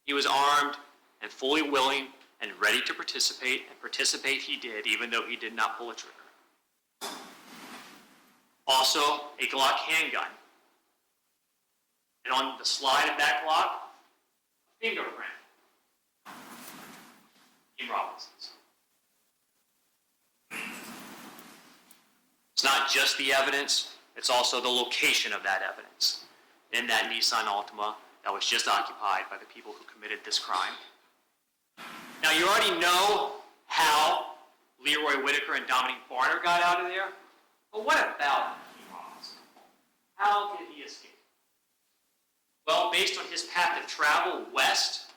He was armed and fully willing and ready to participate, and participate he did, even though he did not pull a trigger. Also, a Glock handgun. And on the slide of that Glock, a fingerprint. Hakeem Robinson's. It's not just the evidence, it's also the location of that evidence in that Nissan Altima that was just occupied by the people who committed this crime. Now, you already know how Leroy Whitaker and Dominique Barner got out of there, but what about Hakeem Robinson? How did he escape? Well, based on his path of travel west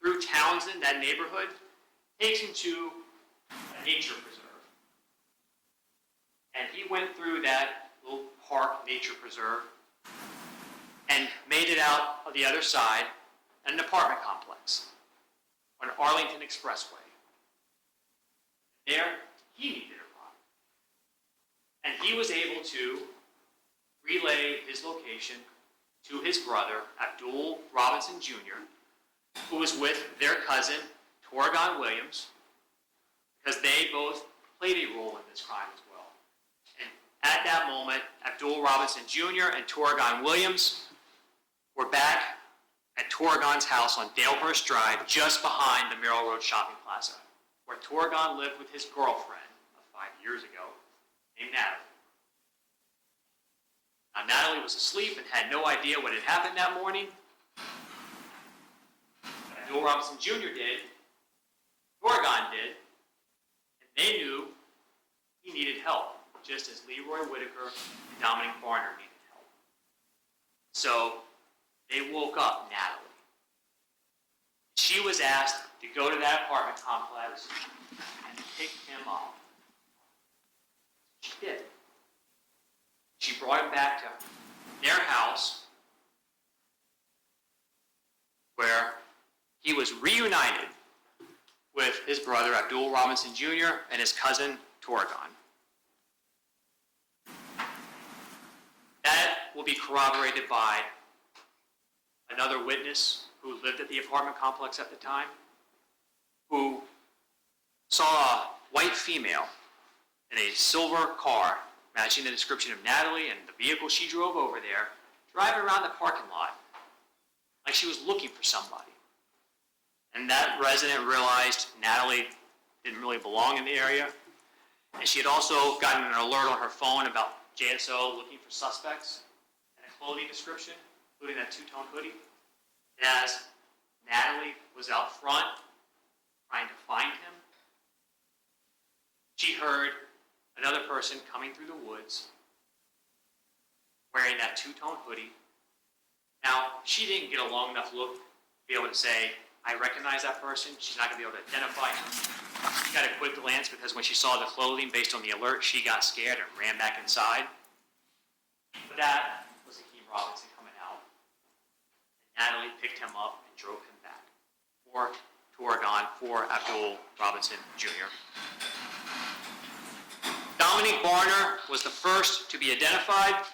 through Townsend, that neighborhood, takes him to a nature preserve. And he went through that little park, nature preserve, and made it out of the other side at an apartment complex on Arlington Expressway. There, he needed a ride. And he was able to relay his location to his brother, Abdul Robinson Jr., who was with their cousin, Torgon Williams, because they both played a role in this crime as well. And at that moment, Abdul Robinson Jr. and Torgon Williams were back at Torgon's house on Dalehurst Drive, just behind the Merrill Road Shopping Plaza, where Torgon lived with his girlfriend of 5 years ago, named Natalie. Now, Natalie was asleep and had no idea what had happened that morning. But Abdul Robinson Jr. did, Torgon did, and they knew he needed help, just as Leroy Whitaker and Dominique Barner needed help. So they woke up Natalie. She was asked to go to that apartment complex and pick him up. She did. She brought him back to their house, where he was reunited with his brother Abdul Robinson Jr. and his cousin Torgon. That will be corroborated by another witness who lived at the apartment complex at the time, who saw a white female in a silver car, matching the description of Natalie and the vehicle she drove over there, driving around the parking lot like she was looking for somebody. And that resident realized Natalie didn't really belong in the area, and she had also gotten an alert on her phone about JSO looking for suspects and a clothing description, including that two-tone hoodie. And as Natalie was out front trying to find him, she heard another person coming through the woods wearing that two-tone hoodie. Now, she didn't get a long enough look to be able to say, I recognize that person. She's not going to be able to identify him. She got a quick glance because when she saw the clothing based on the alert, she got scared and ran back inside. But that was Hakeem Robinson coming out. And Natalie picked him up and drove him back. or Torgon for Abdul Robinson Jr. Dominique Barner was the first to be identified,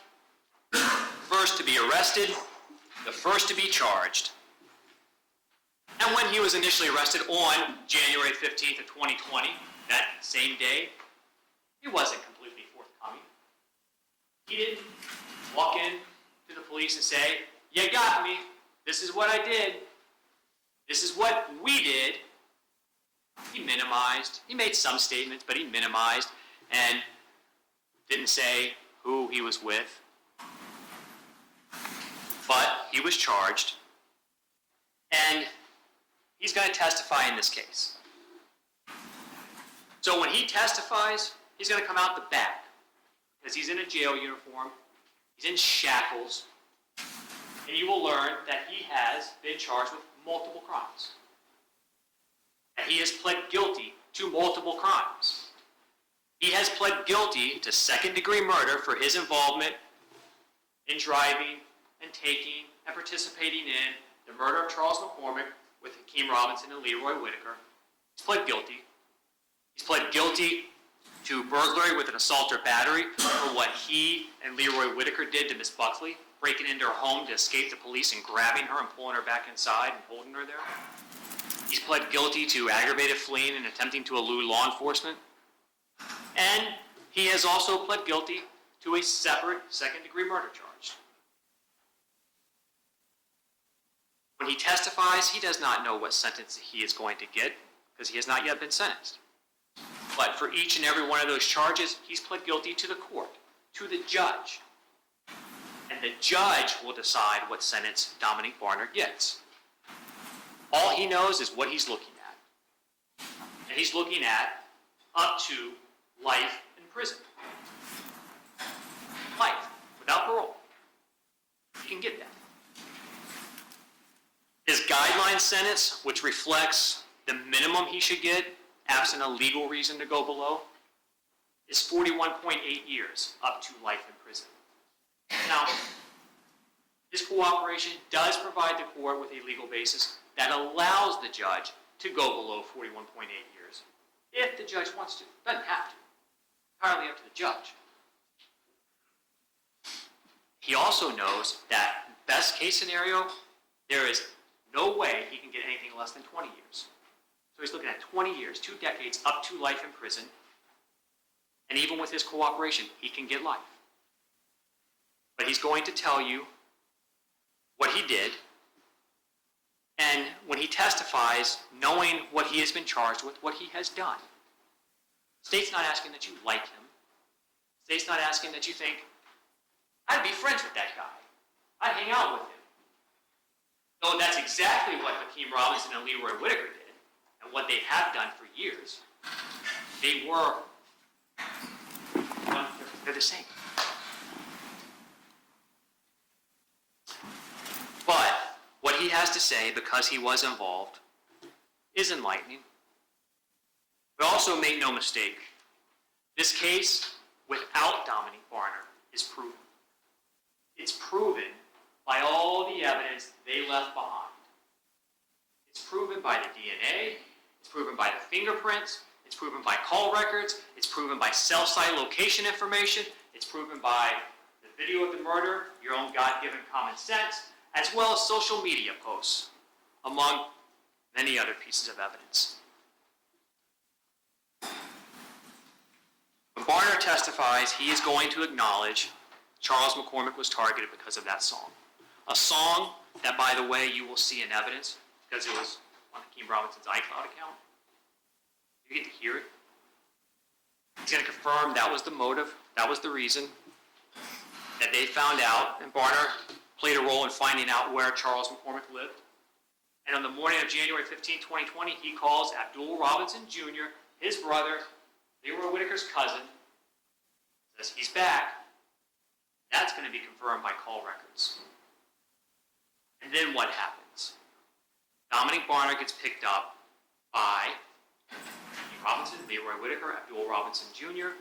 first to be arrested, the first to be charged. And when he was initially arrested on January 15th of 2020, that same day, he wasn't completely forthcoming. He didn't walk in to the police and say, "You got me. This is what I did. This is what we did." He minimized. He made some statements, but he minimized and didn't say who he was with. But he was charged, and he's going to testify in this case. So when he testifies, he's going to come out the back because he's in a jail uniform, he's in shackles, and you will learn that he has been charged with multiple crimes. That he has pled guilty to multiple crimes. He has pled guilty to second-degree murder for his involvement in driving and taking and participating in the murder of Charles McCormick with Hakeem Robinson and Leroy Whitaker. He's pled guilty. He's pled guilty to burglary with an assault or battery for what he and Leroy Whitaker did to Miss Buckley, breaking into her home to escape the police and grabbing her and pulling her back inside and holding her there. He's pled guilty to aggravated fleeing and attempting to elude law enforcement. And he has also pled guilty to a separate second-degree murder charge. When he testifies, he does not know what sentence he is going to get because he has not yet been sentenced. But for each and every one of those charges, he's pled guilty to the court, to the judge. And the judge will decide what sentence Dominique Barner gets. All he knows is what he's looking at. And he's looking at up to life in prison. Life, without parole. You can get that. His guideline sentence, which reflects the minimum he should get, absent a legal reason to go below, is 41.8 years, up to life in prison. Now, his cooperation does provide the court with a legal basis that allows the judge to go below 41.8 years, if the judge wants to. Doesn't have to. Entirely up to the judge. He also knows that best case scenario, there is no way he can get anything less than 20 years. So he's looking at 20 years, 2 decades, up to life in prison. And even with his cooperation, he can get life. But he's going to tell you what he did. And when he testifies, knowing what he has been charged with, what he has done. The state's not asking that you like him. The state's not asking that you think, I'd be friends with that guy. I'd hang out with him. Though that's exactly what Hakeem Robinson and Leroy Whitaker did, and what they have done for years. They're the same. But what he has to say, because he was involved, is enlightening. But also make no mistake, this case, without Dominique Barner, is proven. It's proven by all the evidence they left behind. It's proven by the DNA, it's proven by the fingerprints, it's proven by call records, it's proven by cell site location information, it's proven by the video of the murder, your own God-given common sense, as well as social media posts, among many other pieces of evidence. When Barner testifies, he is going to acknowledge Charles McCormick was targeted because of that song. A song that, by the way, you will see in evidence because it was on Hakeem Robinson's iCloud account. You get to hear it. He's going to confirm that was the motive, that was the reason that they found out, and Barner played a role in finding out where Charles McCormick lived. And on the morning of January 15, 2020, he calls Abdul Robinson Jr., his brother, Leroy Whitaker's cousin, says he's back. That's going to be confirmed by call records. And then what happens? Dominique Barner gets picked up by Hakeem Robinson, Leroy Whitaker, Abdul Robinson Jr.,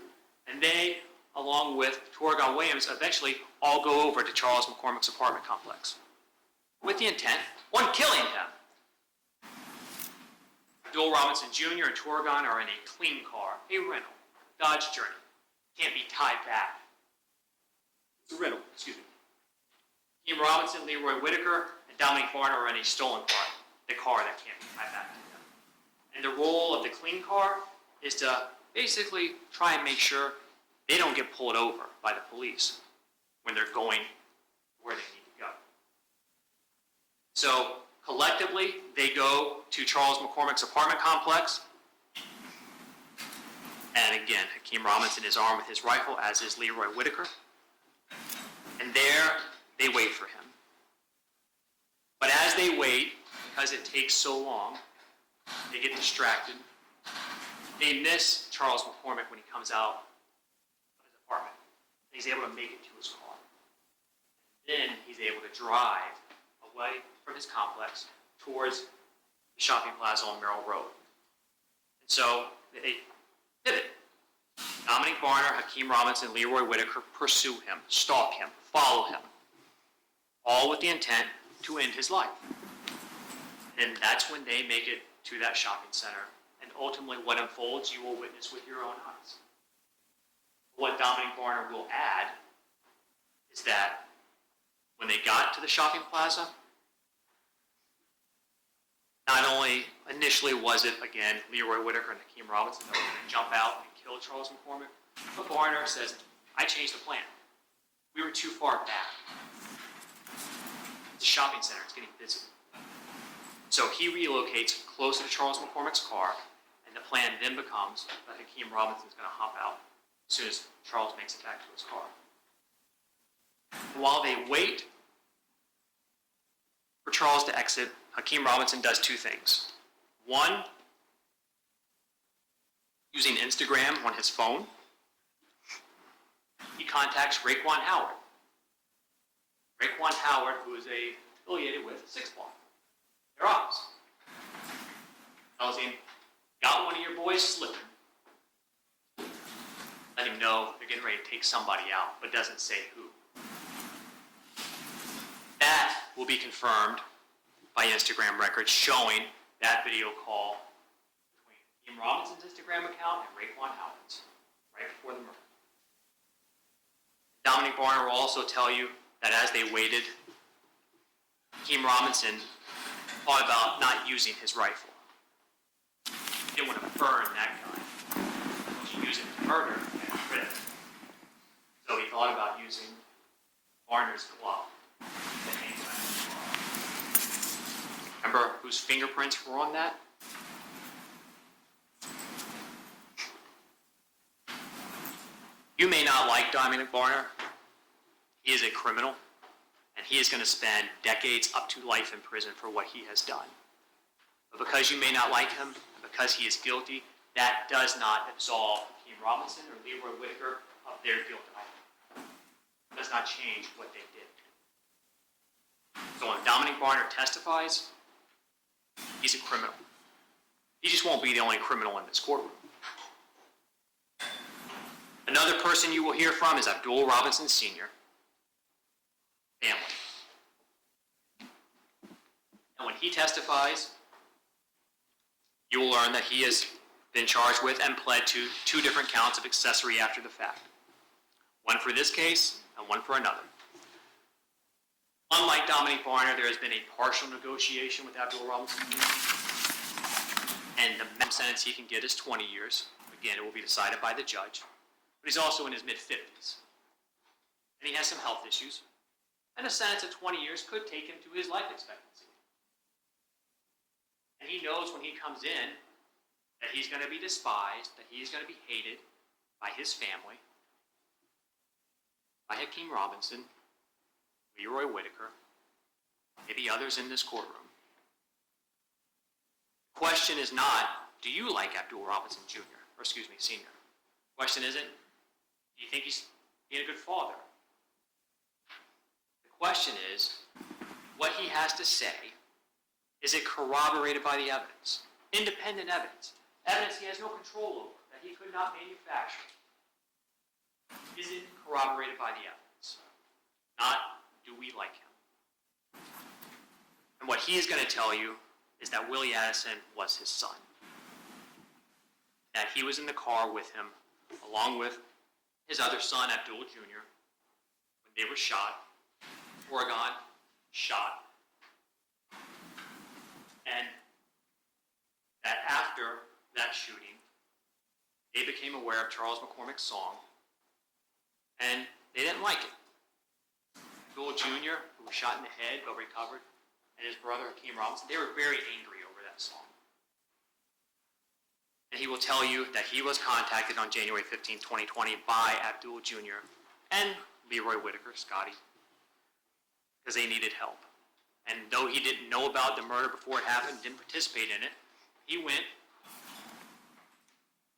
and they, along with Torgon Williams, eventually all go over to Charles McCormick's apartment complex with the intent on killing him. Abdul Robinson Jr. and Torgon are in a clean car, a rental, Dodge Journey. Can't be tied back. It's a rental, excuse me. Hakeem Robinson, Leroy Whitaker, and Dominic Varner are in a stolen car, the car that can't be tied back to them. And the role of the clean car is to basically try and make sure they don't get pulled over by the police when they're going where they need to go. So collectively, they go to Charles McCormick's apartment complex. And again, Hakeem Robinson is armed with his rifle, as is Leroy Whitaker. And there, they wait for him. But as they wait, because it takes so long, they get distracted. They miss Charles McCormick when he comes out of his apartment. He's able to make it to his car. Then he's able to drive away from his complex towards the shopping plaza on Merrill Road. And so they pivot. Dominic Varner, Hakeem Robinson, Leroy Whitaker pursue him, stalk him, follow him, all with the intent to end his life. And that's when they make it to that shopping center. And ultimately what unfolds, you will witness with your own eyes. What Dominic Varner will add is that when they got to the shopping plaza, not only initially was it, again, Leroy Whitaker and Hakeem Robinson that were going to jump out and kill Charles McCormick, but Varner says, I changed the plan. We were too far back. It's a shopping center, it's getting busy. So he relocates closer to Charles McCormick's car, and the plan then becomes that Hakeem Robinson's going to hop out as soon as Charles makes it back to his car. While they wait for Charles to exit, Hakeem Robinson does two things. One, using Instagram on his phone, he contacts Raekwon Howard. Raekwon Howard, who is affiliated with Six Block. They're ops. Tells him, got one of your boys slipping. Let him know they're getting ready to take somebody out, but doesn't say who. That will be confirmed by Instagram records showing that video call between Hakeem Robinson's Instagram account and Raekwon Howard's right before the murder. Dominic Varner will also tell you that as they waited, Hakeem Robinson thought about not using his rifle. He didn't want to burn that gun. He used it to murder and rid it. So he thought about using Varner's glove. Remember whose fingerprints were on that? You may not like Dominic Varner. He is a criminal, and he is going to spend decades up to life in prison for what he has done. But because you may not like him, and because he is guilty, that does not absolve Hakeem Robinson or Leroy Whitaker of their guilt either. It does not change what they did. So when Dominic Varner testifies, he's a criminal. He just won't be the only criminal in this courtroom. Another person you will hear from is Abdul Robinson Sr. Family. And when he testifies, you will learn that he has been charged with and pled to 2 different counts of accessory after the fact. One for this case and one for another. Unlike Dominic Varner, there has been a partial negotiation with Abdul Robinson Jr. And the maximum sentence he can get is 20 years. Again, it will be decided by the judge. But he's also in his mid-50s. And he has some health issues. And a sentence of 20 years could take him to his life expectancy. And he knows when he comes in that he's going to be despised, that he's going to be hated by his family, by Hakeem Robinson, Leroy Whitaker, maybe others in this courtroom. The question is not, do you like Abdul Robinson Jr., or excuse me, Sr.? The question isn't, do you think he's being a good father? The question is, what he has to say, is it corroborated by the evidence? Independent evidence. Evidence he has no control over, that he could not manufacture. Is it corroborated by the evidence? Not, do we like him? And what he is going to tell you is that Willie Addison was his son. that he was in the car with him, along with his other son, Abdul Jr., when they were shot. Oregon shot. And that after that shooting, they became aware of Charles McCormick's song, and they didn't like it. Abdul Jr., who was shot in the head but recovered, and his brother, Hakeem Robinson, they were very angry over that song. And he will tell you that he was contacted on January 15, 2020 by Abdul Jr. and Leroy Whitaker, Scotty, because they needed help. And though he didn't know about the murder before it happened, didn't participate in it, he went,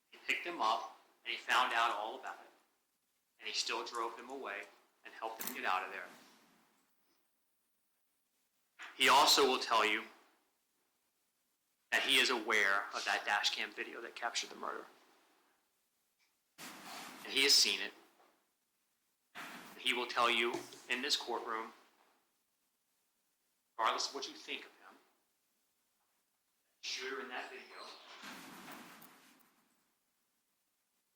he picked them up, and he found out all about it. And he still drove them away and helped them get out of there. He also will tell you that he is aware of that dash cam video that captured the murder. And he has seen it. And he will tell you in this courtroom, regardless of what you think of him, the shooter in that video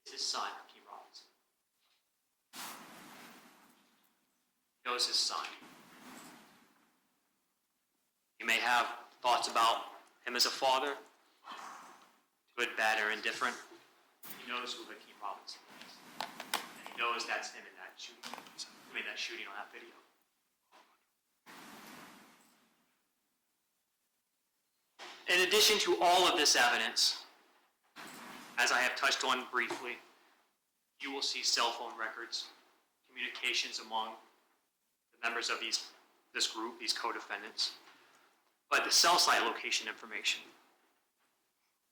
is his son, Hakeem Robinson. He knows his son. You may have thoughts about him as a father, good, bad, or indifferent. He knows who Hakeem Robinson is. And he knows that's him in that shooting. That shooting on that video. In addition to all of this evidence, as I have touched on briefly, you will see cell phone records, communications among the members of this group, these co-defendants, but the cell site location information.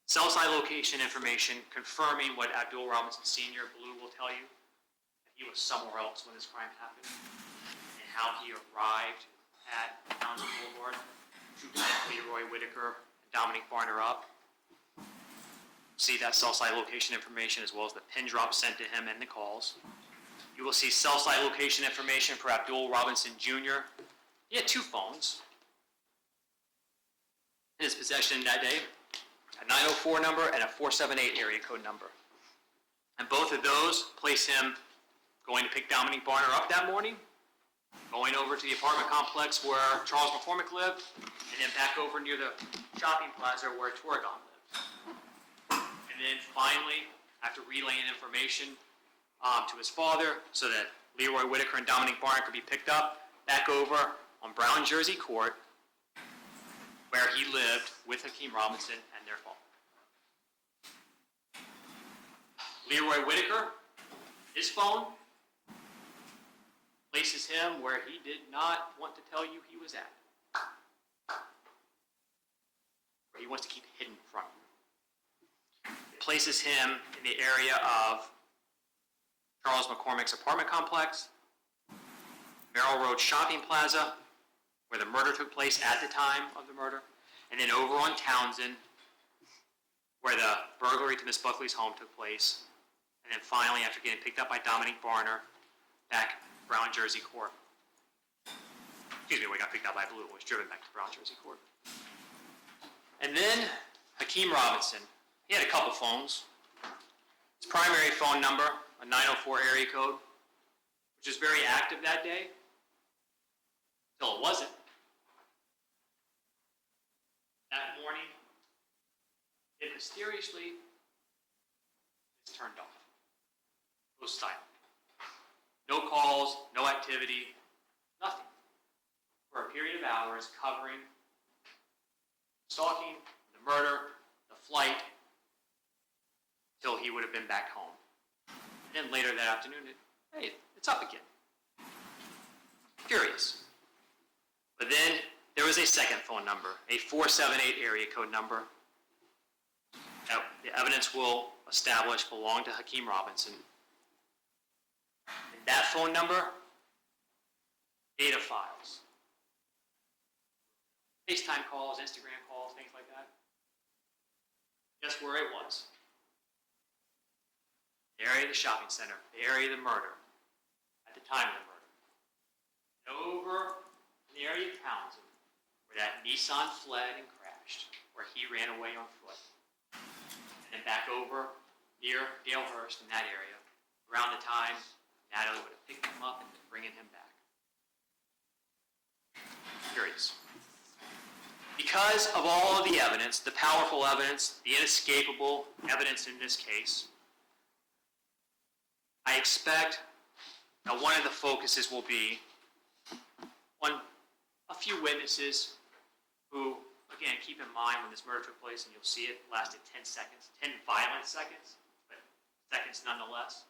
Cell site location information confirming what Abdul Robinson Sr., Blue, will tell you, that he was somewhere else when this crime happened, and how he arrived at Townsend Boulevard to pick Leroy Whitaker and Dominic Barner up. See that cell site location information as well as the pin drop sent to him and the calls. You will see cell site location information for Abdul Robinson Jr. He had 2 phones in his possession that day, a 904 number and a 478 area code number. And both of those place him going to pick Dominic Barner up that morning, going over to the apartment complex where Charles McCormick lived, and then back over near the shopping plaza where Torgon lived. And then finally, after relaying information to his father so that Leroy Whitaker and Dominic Barner could be picked up, back over on Brown Jersey Court, where he lived with Hakeem Robinson and their father. Leroy Whitaker, his phone, places him where he did not want to tell you he was at. Where he wants to keep hidden from you. It places him in the area of Charles McCormick's apartment complex, Merrill Road Shopping Plaza, where the murder took place at the time of the murder, and then over on Townsend, where the burglary to Miss Buckley's home took place, and then finally, after getting picked up by Dominic Barner, back Brown Jersey Court. Excuse me, we got picked up by Blue, was driven back to Brown Jersey Court. And then Hakeem Robinson, he had a couple phones. His primary phone number, a 904 area code, which was very active that day, until it wasn't. That morning, it mysteriously is turned off. It was silent. No calls, no activity, nothing. For a period of hours, covering stalking, the murder, the flight, till he would have been back home. And then later that afternoon, it's up again. Curious. But then there was a second phone number, a 478 area code number, that the evidence will establish belonged to Hakeem Robinson. And that phone number, data files. FaceTime calls, Instagram calls, things like that. Guess where it was? The area of the shopping center, the area of the murder, at the time of the murder. And over in the area of Townsend, where that Nissan fled and crashed, where he ran away on foot. And then back over near Dalehurst in that area around the time Natalie would have picked him up and been bringing him back. Curious. Because of all of the evidence, the powerful evidence, the inescapable evidence in this case, I expect that one of the focuses will be on a few witnesses who, again, keep in mind when this murder took place, and you'll see it lasted 10 seconds, 10 violent seconds, but seconds nonetheless.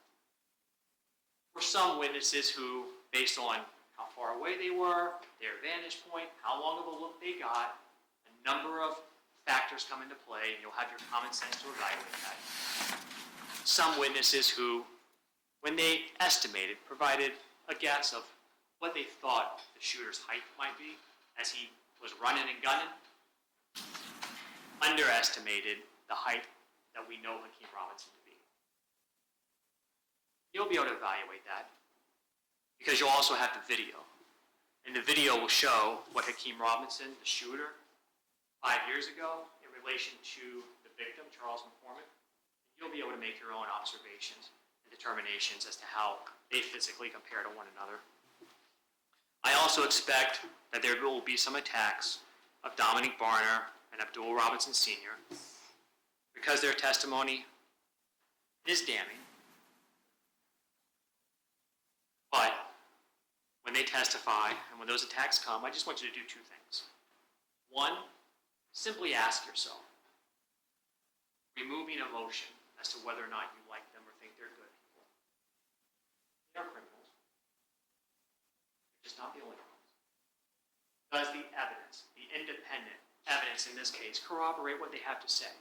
Were some witnesses who, based on how far away they were, their vantage point, how long of a look they got, a number of factors come into play, and you'll have your common sense to evaluate that. Some witnesses who, when they estimated, provided a guess of what they thought the shooter's height might be as he was running and gunning, underestimated the height that we know Hakeem Robinson to be. You'll be able to evaluate that because you'll also have the video. And the video will show what Hakeem Robinson, the shooter, 5 years ago in relation to the victim, Charles McCormick. You'll be able to make your own observations and determinations as to how they physically compare to one another. I also expect that there will be some attacks of Dominique Barner and Abdul Robinson Sr. because their testimony is damning. But when they testify and when those attacks come, I just want you to do two things. One, simply ask yourself, removing emotion as to whether or not you like them or think they're good people. They are criminals. They're just not the only ones. Does the evidence, the independent evidence in this case, corroborate what they have to say?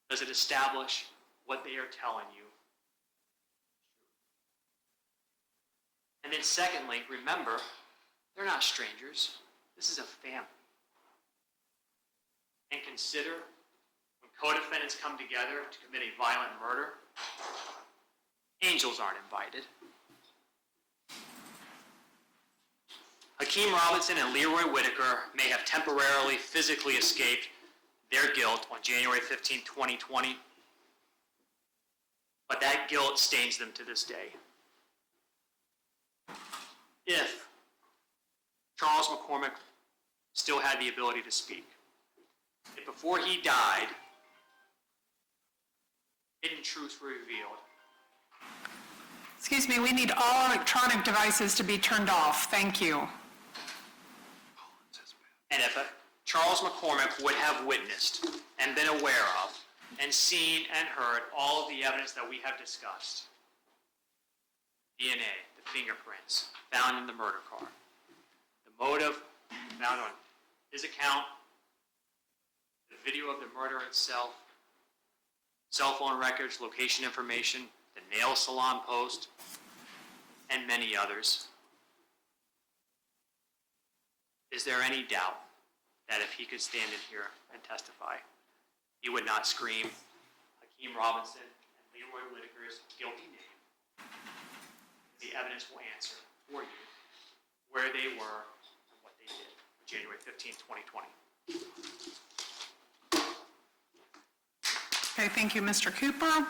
Does it establish what they are telling you? And then secondly, remember, they're not strangers. This is a family. And consider, when co-defendants come together to commit a violent murder, angels aren't invited. Hakeem Robinson and Leroy Whitaker may have temporarily physically escaped their guilt on January 15, 2020, but that guilt stains them to this day. If Charles McCormick still had the ability to speak, if before he died, hidden truths were revealed. Excuse me, we need all electronic devices to be turned off. Thank you. And if Charles McCormick would have witnessed and been aware of and seen and heard all of the evidence that we have discussed, DNA, the fingerprints found in the murder car, the motive found on his account, the video of the murder itself, cell phone records, location information, the nail salon post, and many others. Is there any doubt that if he could stand in here and testify, he would not scream Hakeem Robinson and Leroy Whitaker's guilty name? The evidence will answer for you where they were and what they did on January 15, 2020. Okay, thank you, Mr. Cooper.